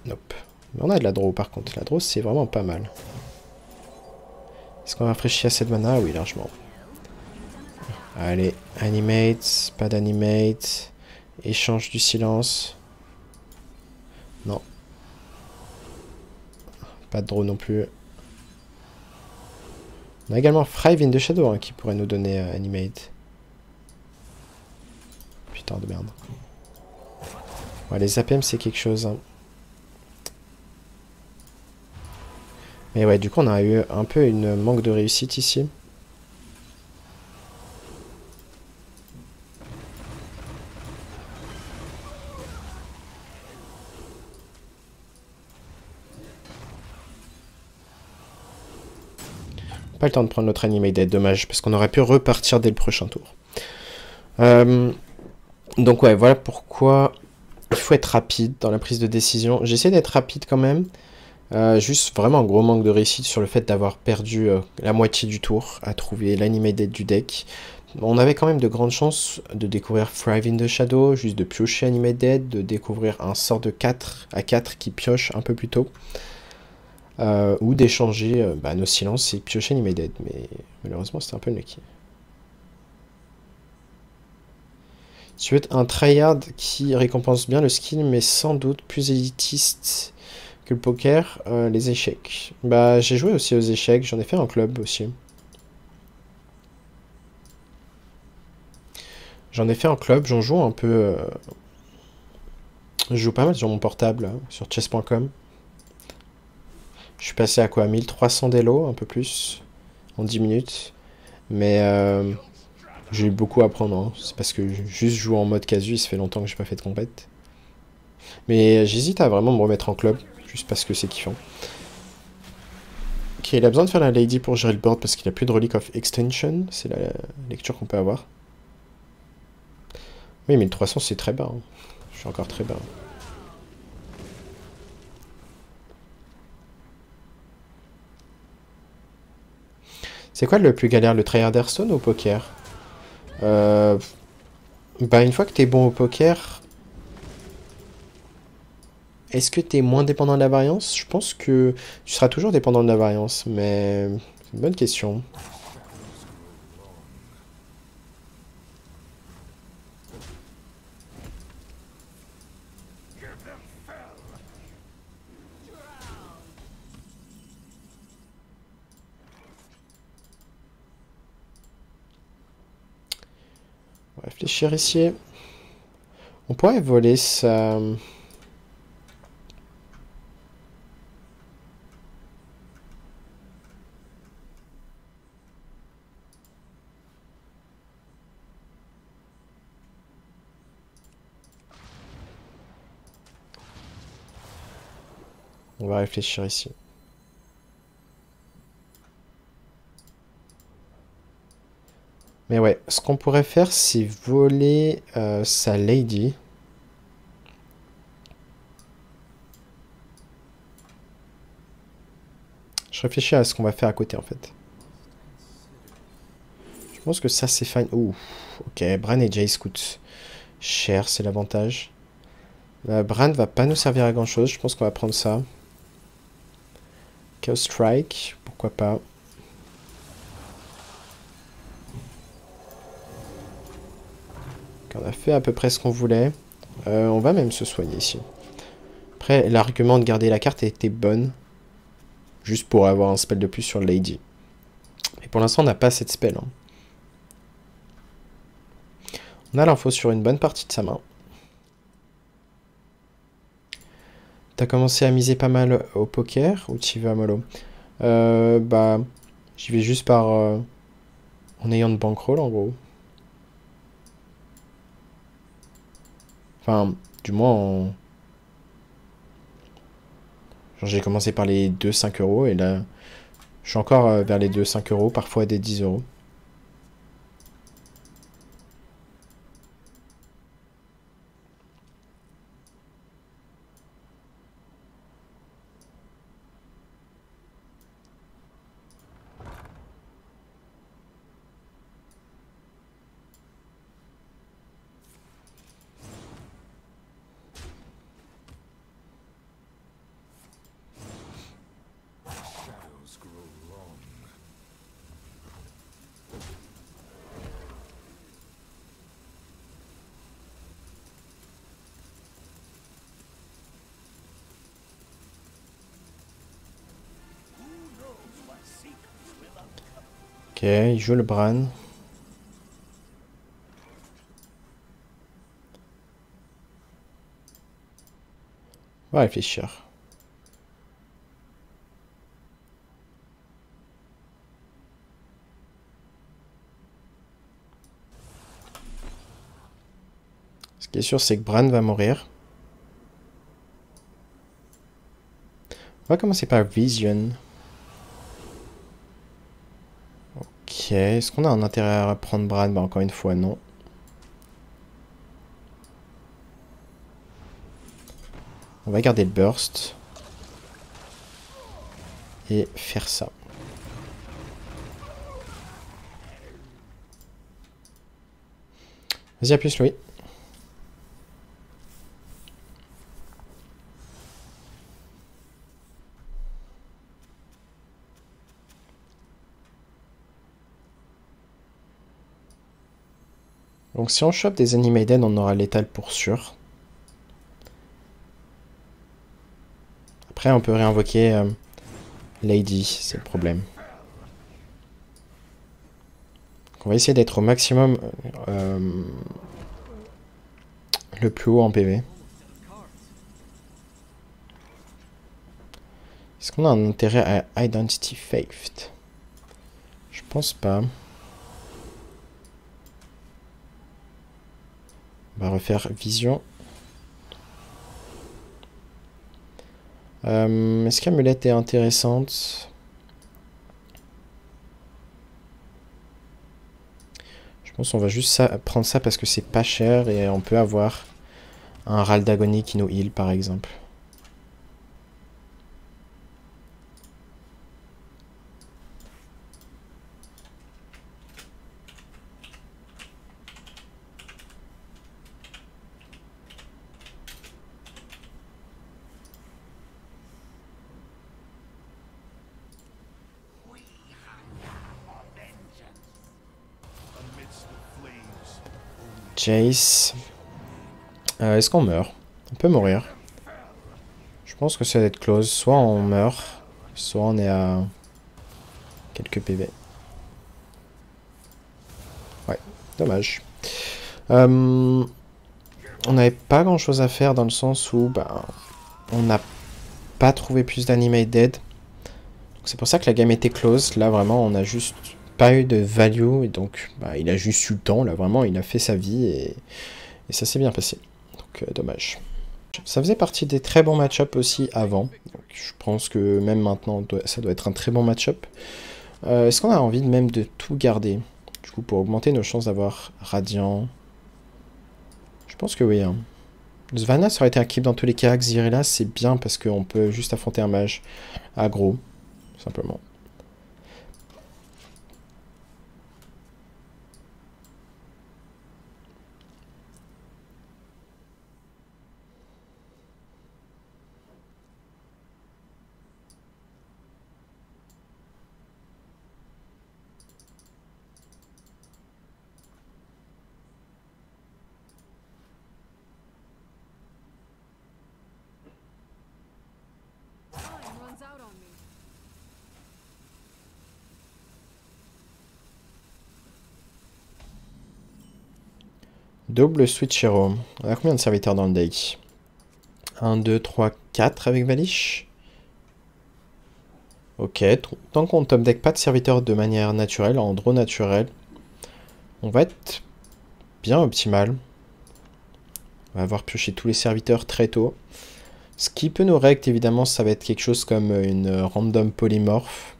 [SPEAKER 1] Nope. Mais on a de la draw par contre. La draw, c'est vraiment pas mal. Est-ce qu'on rafraîchit assez de mana? Oui, largement. Allez, animate. Pas d'animate. Échange du silence. Non. Pas de draw non plus. On a également Thrive in the Shadow hein, qui pourrait nous donner animate. Putain de merde. Ouais, les APM c'est quelque chose. Hein. Mais ouais, du coup on a eu un peu une manque de réussite ici. Pas le temps de prendre notre animated, dommage, parce qu'on aurait pu repartir dès le prochain tour. Donc ouais, voilà pourquoi il faut être rapide dans la prise de décision. J'essaie d'être rapide quand même. Juste vraiment un gros manque de réussite sur le fait d'avoir perdu la moitié du tour à trouver l'animated du deck. On avait quand même de grandes chances de découvrir Thrive in the Shadow, juste de piocher animated, de découvrir un sort de 4 à 4 qui pioche un peu plus tôt. Ou d'échanger nos silences et piocher animated. Mais malheureusement c'était un peu lucky. Si tu veux être un tryhard qui récompense bien le skill, mais sans doute plus élitiste que le poker, les échecs. Bah, j'ai joué aussi aux échecs, j'en ai fait en club aussi. J'en ai fait en club, j'en joue un peu. Je joue pas mal sur mon portable, hein, sur chess.com. Je suis passé à quoi 1300 d'élo, un peu plus, en 10 minutes. Mais j'ai eu beaucoup à apprendre. Hein. C'est parce que juste jouer en mode casu, ça fait longtemps que j'ai pas fait de compète. Mais j'hésite à vraiment me remettre en club, juste parce que c'est kiffant. Ok, il a besoin de faire la lady pour gérer le board parce qu'il a plus de Relic of Extension. C'est la lecture qu'on peut avoir. Oui, 1300 c'est très bas. Hein. Je suis encore très bas. C'est quoi le plus galère, le tryhard Hearthstone ou au poker? Bah une fois que t'es bon au poker, est-ce que t'es moins dépendant de la variance? Je pense que tu seras toujours dépendant de la variance, mais c'est une bonne question. On va réfléchir ici. On pourrait voler ça. On va réfléchir ici. Mais ouais, ce qu'on pourrait faire, c'est voler sa lady. Je réfléchis à ce qu'on va faire à côté en fait. Je pense que ça c'est fine. Ouh, ok, Bran et Jace coûtent cher, c'est l'avantage. Bran va pas nous servir à grand chose, je pense qu'on va prendre ça. Chaos Strike, pourquoi pas. On a fait à peu près ce qu'on voulait. On va même se soigner ici. Après, l'argument de garder la carte était bonne. Juste pour avoir un spell de plus sur Lady. Mais pour l'instant, on n'a pas cette spell. Hein. On a l'info sur une bonne partie de sa main. T'as commencé à miser pas mal au poker ou tu vas mollo? Bah, j'y vais juste par... en ayant de bankroll en gros. Enfin, du moins en... Genre j'ai commencé par les 2,5 euros et là, je suis encore vers les 2,5 euros, parfois des 10 euros. Ok, il joue le Bran. On va réfléchir. Ce qui est sûr, c'est que Bran va mourir. On va commencer par Vision. Ok, est-ce qu'on a un intérêt à prendre Bran? Bah encore une fois, non. On va garder le burst. Et faire ça. Vas-y, à plus, Louis. Donc si on chope des Animated, on aura l'étal pour sûr. Après, on peut réinvoquer Lady, c'est le problème. Donc, on va essayer d'être au maximum le plus haut en PV. Est-ce qu'on a un intérêt à Identity Theft? Je pense pas. On va refaire Vision. Est-ce qu'Amulette est intéressante? Je pense qu'on va juste prendre ça parce que c'est pas cher et on peut avoir un râle d'agonie qui nous heal par exemple. Jace. Est-ce qu'on meurt? On peut mourir. Je pense que ça va être close. Soit on meurt, soit on est à quelques PV. Ouais, dommage. On n'avait pas grand chose à faire dans le sens où bah, on n'a pas trouvé plus d'animate dead. C'est pour ça que la game était close. Là vraiment on a juste pas eu de value et donc bah, il a juste eu le temps. Là vraiment il a fait sa vie et ça s'est bien passé. Donc dommage. Ça faisait partie des très bons match-up aussi avant. Donc, je pense que même maintenant ça doit être un très bon match-up. Est-ce qu'on a envie même de tout garder? Du coup pour augmenter nos chances d'avoir Radiant. Je pense que oui. Hein. Svanna ça aurait été un keep dans tous les cas. Xyrella c'est bien parce qu'on peut juste affronter un mage aggro. Simplement.
[SPEAKER 2] Time runs out on me.
[SPEAKER 1] Double switch hero. On a combien de serviteurs dans le deck? 1, 2, 3, 4 avec Valish. Ok, tant qu'on top deck pas de serviteurs de manière naturelle, en draw naturel, on va être bien optimal. On va avoir pioché tous les serviteurs très tôt. Ce qui peut nous rect, évidemment, ça va être quelque chose comme une random polymorphe.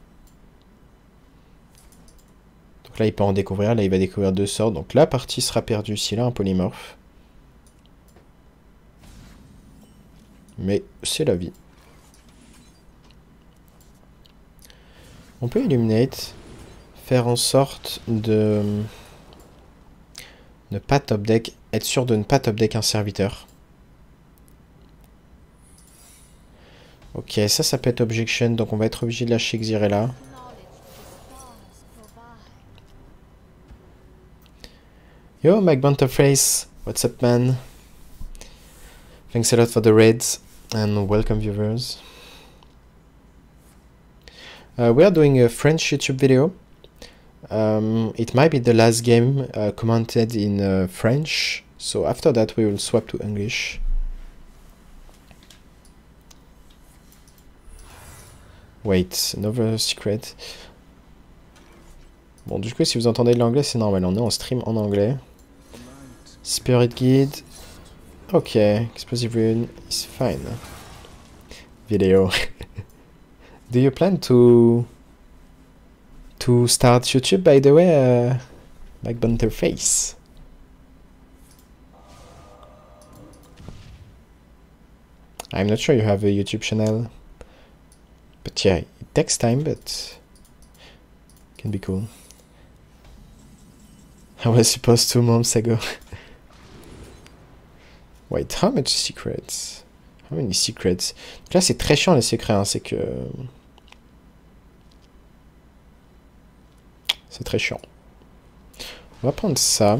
[SPEAKER 1] Donc là, il peut en découvrir. Là, il va découvrir 2 sorts. Donc la partie sera perdue s'il a un polymorphe. Mais c'est la vie. On peut illuminate, faire en sorte de ne pas top deck, être sûr de ne pas top deck un serviteur. Ok, ça peut être objection, donc on va être obligé de lâcher Xyrella. Yo, Mike Bunterface, what's up man? Thanks a lot for the raids and welcome viewers. We are doing a French YouTube video. It might be the last game commented in French, so after that we will swap to English. Wait, another secret. Bon, du coup, si vous entendez de l'anglais, c'est normal. On est en stream en anglais. Spirit Guide. Ok, Explosive Rune is fine. Video. Do you plan to start YouTube, by the way, like Bunterface? I'm not sure you have a YouTube channel. But yeah, it takes time, but it can be cool. I was supposed 2 months ago. Wait, how much secrets? How many secrets? Donc là, c'est très chiant les secrets, hein, c'est que... C'est très chiant. On va prendre ça.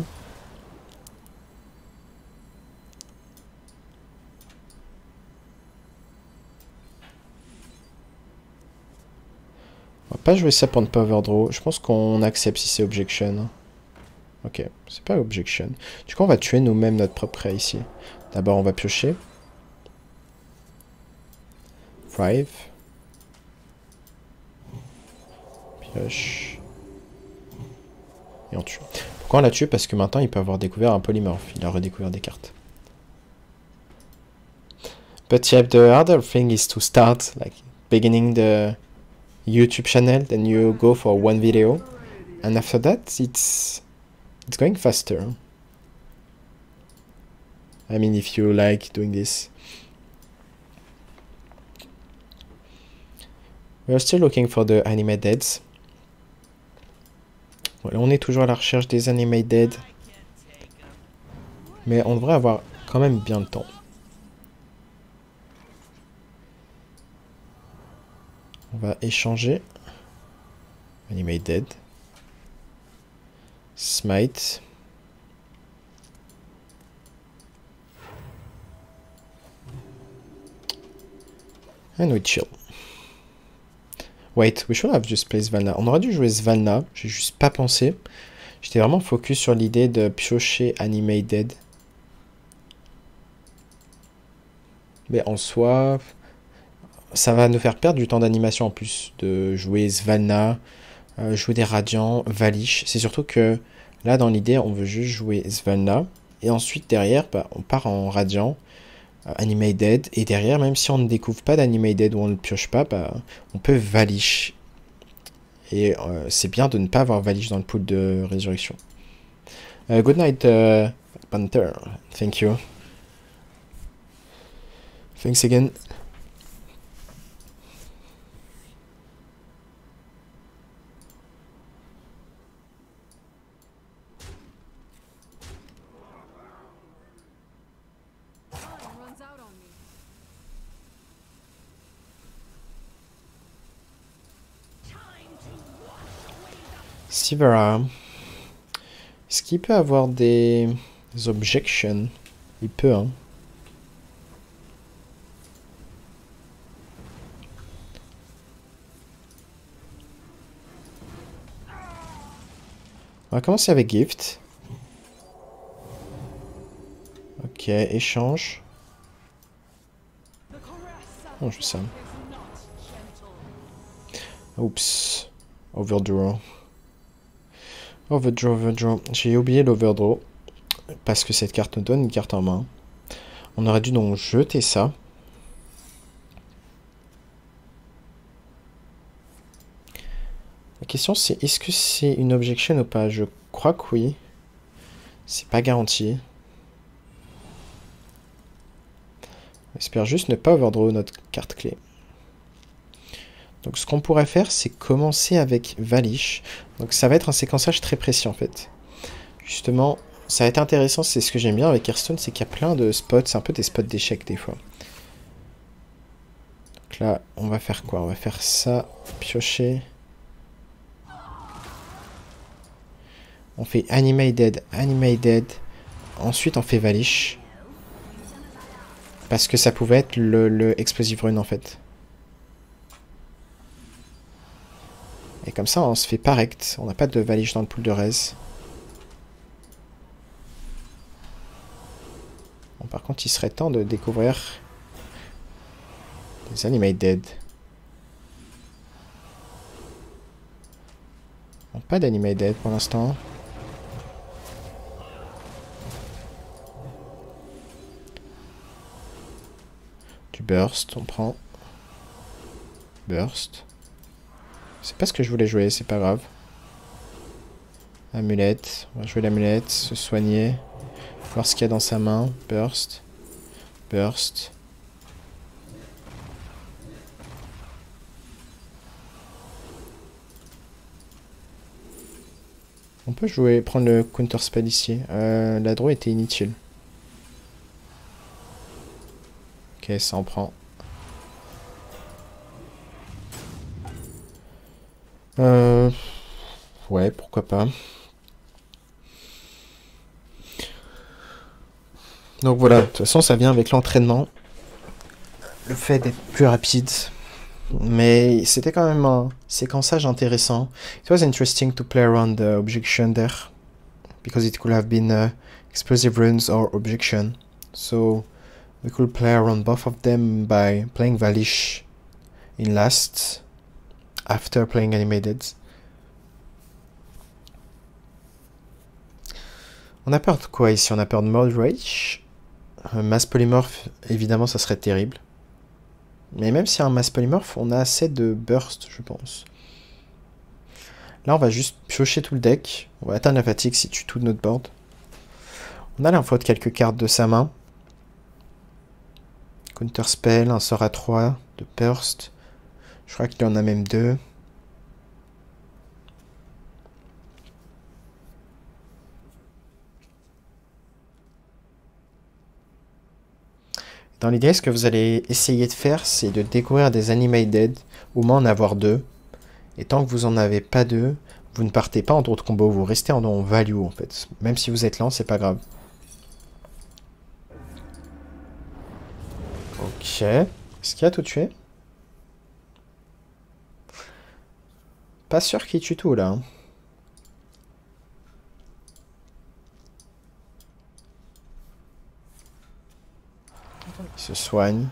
[SPEAKER 1] On va pas jouer ça pour ne pas overdraw. Je pense qu'on accepte si c'est objection. Ok, c'est pas objection. Du coup, on va tuer nous-mêmes notre propre prêt ici. D'abord, on va piocher. 5. Pioche. Et on tue. Pourquoi on l'a tué? Parce que maintenant, il peut avoir découvert un polymorphe. Il a redécouvert des cartes. But yeah, the other thing is to start, like, beginning the YouTube channel, then you go for 1 video. And after that, it's going faster. I mean, if you like doing this. We are still looking for the animate deads. Voilà, on est toujours à la recherche des animate dead. Mais on devrait avoir quand même bien le temps. On va échanger. Animate dead. Smite. And we chill. Wait, we should have just played Svalna. On aurait dû jouer Svalna, j'ai juste pas pensé. J'étais vraiment focus sur l'idée de piocher Animate Dead. Mais en soi, ça va nous faire perdre du temps d'animation en plus de jouer Svalna, jouer des Radiants, Valish. C'est surtout que là, dans l'idée, on veut juste jouer Svalna. Et ensuite, derrière, bah, on part en Radiant, Animate Dead. Et derrière, même si on ne découvre pas d'Animate Dead ou on ne le pioche pas, bah, on peut Valish. Et c'est bien de ne pas avoir Valish dans le pool de résurrection. Good night, Panther. Thank you. Thanks again. Sivera. Est-ce qu'il peut avoir des objections? Il peut, hein. On va commencer avec Gift. Ok, échange. Oh, je fais ça. Oups. Overdraw. Overdraw. J'ai oublié l'overdraw. Parce que cette carte nous donne une carte en main. On aurait dû donc jeter ça. La question c'est, est-ce que c'est une objection ou pas? Je crois que oui. C'est pas garanti. J'espère juste ne pas overdraw notre carte clé. Donc ce qu'on pourrait faire, c'est commencer avec Valish. Donc ça va être un séquençage très précis en fait. Justement, ça va être intéressant, c'est ce que j'aime bien avec Hearthstone, c'est qu'il y a plein de spots, c'est un peu des spots d'échecs des fois. Donc là, on va faire quoi? On va faire ça, piocher. On fait Animate Dead. Ensuite on fait Valish. Parce que ça pouvait être le Explosive Rune en fait. Et comme ça, on se fait pas rect. On n'a pas de valige dans le pool de res. Bon, par contre, il serait temps de découvrir des Animate Dead. Bon, pas d'Animate Dead pour l'instant. Du burst, on prend. Burst. C'est pas ce que je voulais jouer, c'est pas grave. Amulette, on va jouer l'amulette, se soigner. Voir ce qu'il y a dans sa main. Burst. Burst. On peut jouer, prendre le counter spell ici. La draw était inutile. Ok, ça en prend. Ouais, pourquoi pas. Donc voilà, de toute façon, ça vient avec l'entraînement. Le fait d'être plus rapide. Mais c'était quand même un séquençage intéressant. It was interesting to play around the objection there. Because it could have been explosive runes or objection. So we could play around both of them by playing Valish in last. After playing animated. On a peur de quoi ici? On a peur de Mode Rage. Mass Polymorph, évidemment, ça serait terrible. Mais même si y a un Mass Polymorph, on a assez de burst, je pense. Là, on va juste piocher tout le deck. On va atteindre la fatigue si tue tout notre board. On a l'info de quelques cartes de sa main. Counter Spell, un sort à 3 de burst. Je crois qu'il en a même 2. Dans l'idée, ce que vous allez essayer de faire, c'est de découvrir des Animate Dead, au moins en avoir 2. Et tant que vous en avez pas 2, vous ne partez pas en draw de combo, vous restez en value en fait. Même si vous êtes lent, c'est pas grave. Ok. Est-ce qu'il a tout tué? Pas sûr qu'il tue tout là. Hein. Il se soigne.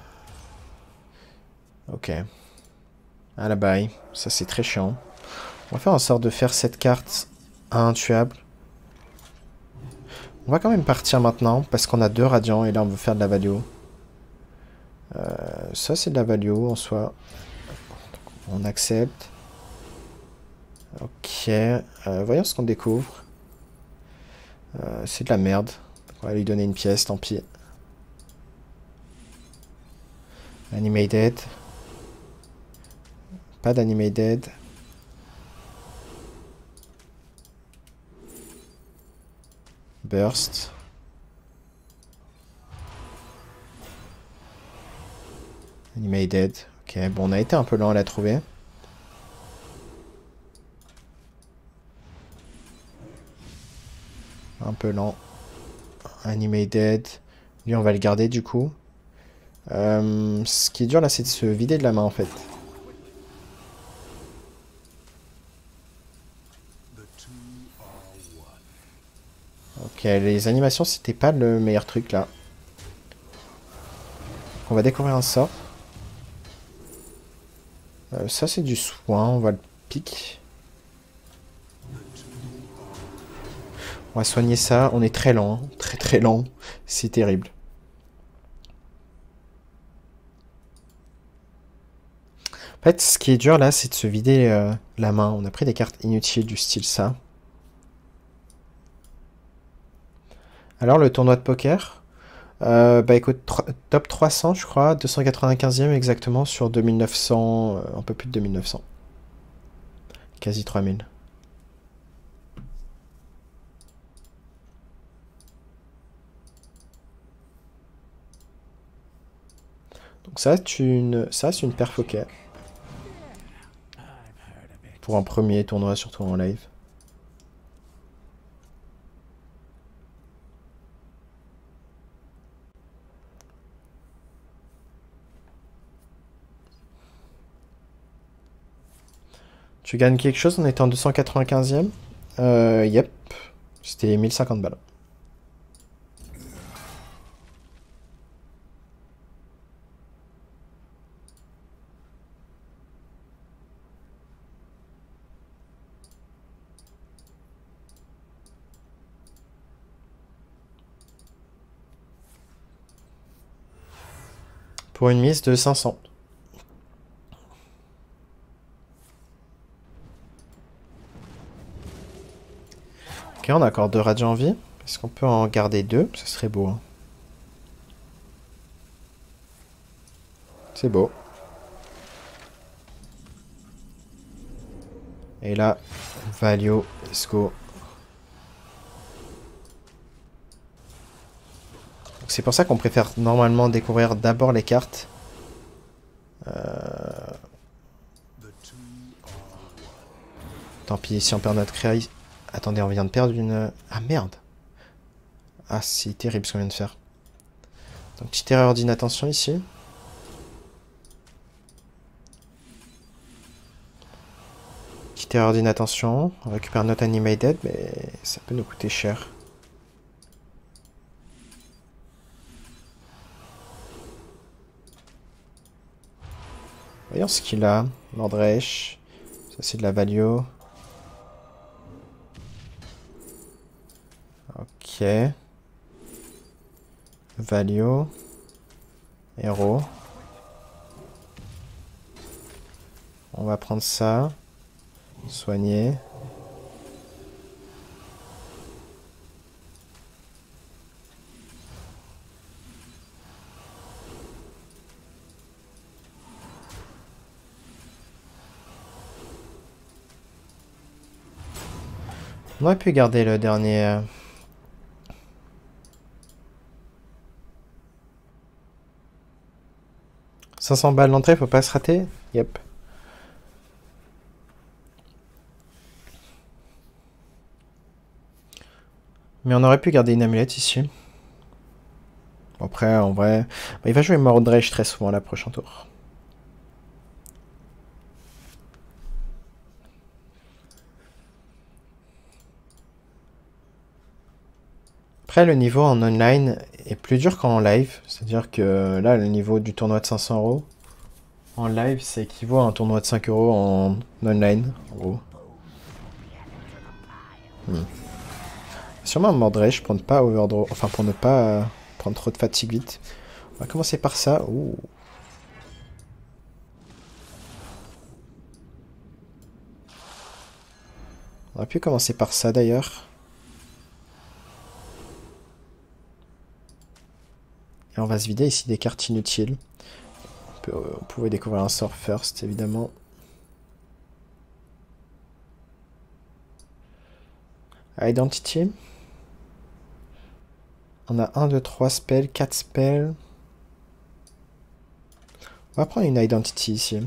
[SPEAKER 1] Ok. À la bye. Ça c'est très chiant. On va faire en sorte de faire cette carte intuable. On va quand même partir maintenant parce qu'on a 2 radiants et là on veut faire de la value. Ça c'est de la value en soi. On accepte. Ok. Voyons ce qu'on découvre. C'est de la merde. On va lui donner une pièce, tant pis. Animated. Pas d'animated. Burst. Animated. Ok, bon, on a été un peu lent à la trouver. Un peu lent. Animated. Lui, on va le garder du coup. Ce qui est dur là, c'est de se vider de la main en fait. Ok, les animations, c'était pas le meilleur truc là. On va découvrir un sort. Ça, c'est du soin. On va le pique. On va soigner ça. On est très lent. Hein. Très très lent. C'est terrible. En fait, ce qui est dur là, c'est de se vider la main. On a pris des cartes inutiles du style ça. Alors, le tournoi de poker. Bah écoute, top 300 je crois, 295e exactement sur 2900, un peu plus de 2900. Quasi 3000. Donc ça c'est une perf ok. Pour un premier tournoi, surtout en live. Tu gagnes quelque chose en étant 295e? Yep. C'était 1050 balles. Pour une mise de 500. Ok, on a encore 2 radios en vie. Est-ce qu'on peut en garder 2? Ce serait beau. Hein. C'est beau. Et là, Valio, let's go. C'est pour ça qu'on préfère normalement découvrir d'abord les cartes. Tant pis, si on perd notre créa... Attendez, on vient de perdre une... Ah merde. Ah, c'est terrible ce qu'on vient de faire. Donc, petite erreur d'inattention ici. Petite erreur d'inattention. On récupère notre animated, mais ça peut nous coûter cher. Voyons ce qu'il a. Lordreich. Ça, c'est de la Valio. Ok. Valio. Héros. On va prendre ça. Soigner. On aurait pu garder le dernier... 500 balles d'entrée, faut pas se rater. Yep. Mais on aurait pu garder une amulette ici. Après, en vrai... Bah, il va jouer Mordreich très souvent là, prochain tour. Après, le niveau en online est plus dur qu'en live. C'est-à-dire que là, le niveau du tournoi de 500 euros en live, ça équivaut à un tournoi de 5 euros en online, en gros. Sûrement un Mordreich pour ne pas overdraw, enfin pour ne pas prendre trop de fatigue vite. On va commencer par ça. Ouh. On aurait pu commencer par ça d'ailleurs. Et on va se vider ici des cartes inutiles. On pouvait découvrir un sort first, évidemment. Identity. On a 1, 2, 3 spells, 4 spells. On va prendre une Identity ici.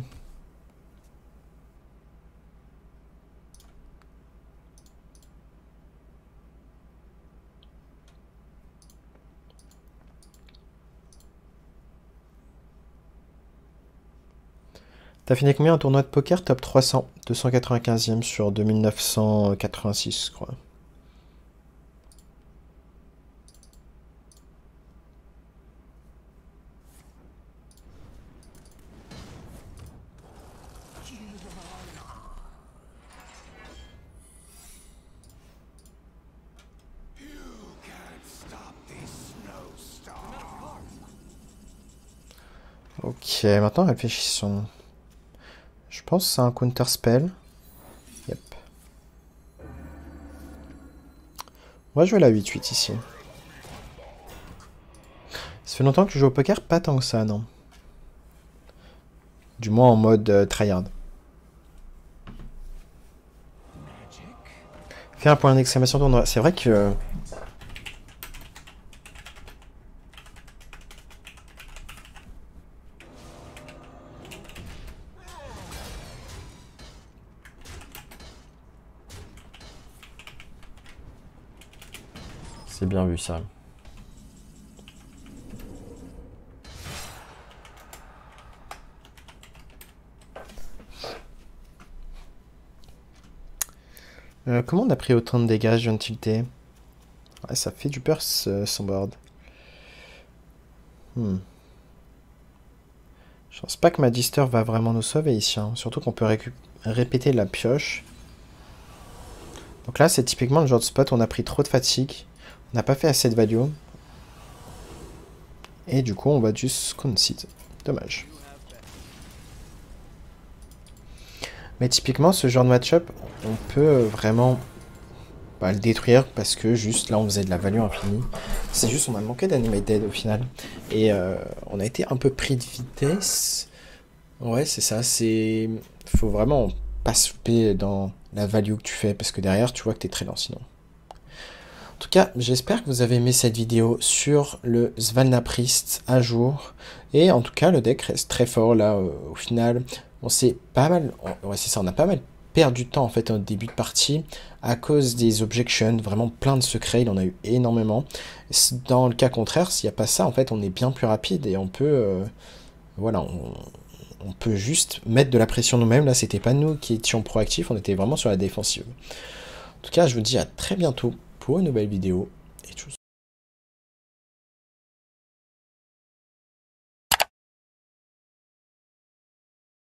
[SPEAKER 1] T'as fini combien un tournoi de poker? Top 300. 295e sur 2986, je crois. Ok, maintenant réfléchissons. Je pense que c'est un counter spell. Yep. On va jouer la 8-8 ici. Ça fait longtemps que je joue au poker, pas tant que ça, non. Du moins en mode tryhard. Fais un point d'exclamation tournoi. C'est vrai que... C'est bien vu ça. Comment on a pris autant de dégâts, je viens de tilter? Ouais, ça fait du peur son board. Hmm. Je pense pas que Magister va vraiment nous sauver ici, hein. Surtout qu'on peut répéter la pioche. Donc là, c'est typiquement le genre de spot où on a pris trop de fatigue. On n'a pas fait assez de value. Et du coup, on va juste concede. Dommage. Mais typiquement, ce genre de match-up, on peut vraiment le détruire parce que juste là, on faisait de la value infinie. C'est juste, on a manqué d'animated au final. Et on a été un peu pris de vitesse. Ouais, c'est ça. Faut vraiment pas se louper dans la value que tu fais parce que derrière, tu vois que t'es très lent sinon. En tout cas, j'espère que vous avez aimé cette vidéo sur le Svalna Priest à jour. Et en tout cas, le deck reste très fort là au final. On s'est pas mal... Ouais, c'est ça, on a pas mal perdu du temps en fait au début de partie à cause des objections, vraiment plein de secrets, il en a eu énormément. Dans le cas contraire, s'il n'y a pas ça, en fait, on est bien plus rapide et on peut... voilà, on peut juste mettre de la pression nous-mêmes. Là, c'était pas nous qui étions proactifs, on était vraiment sur la défensive. En tout cas, je vous dis à très bientôt pour une nouvelle vidéo.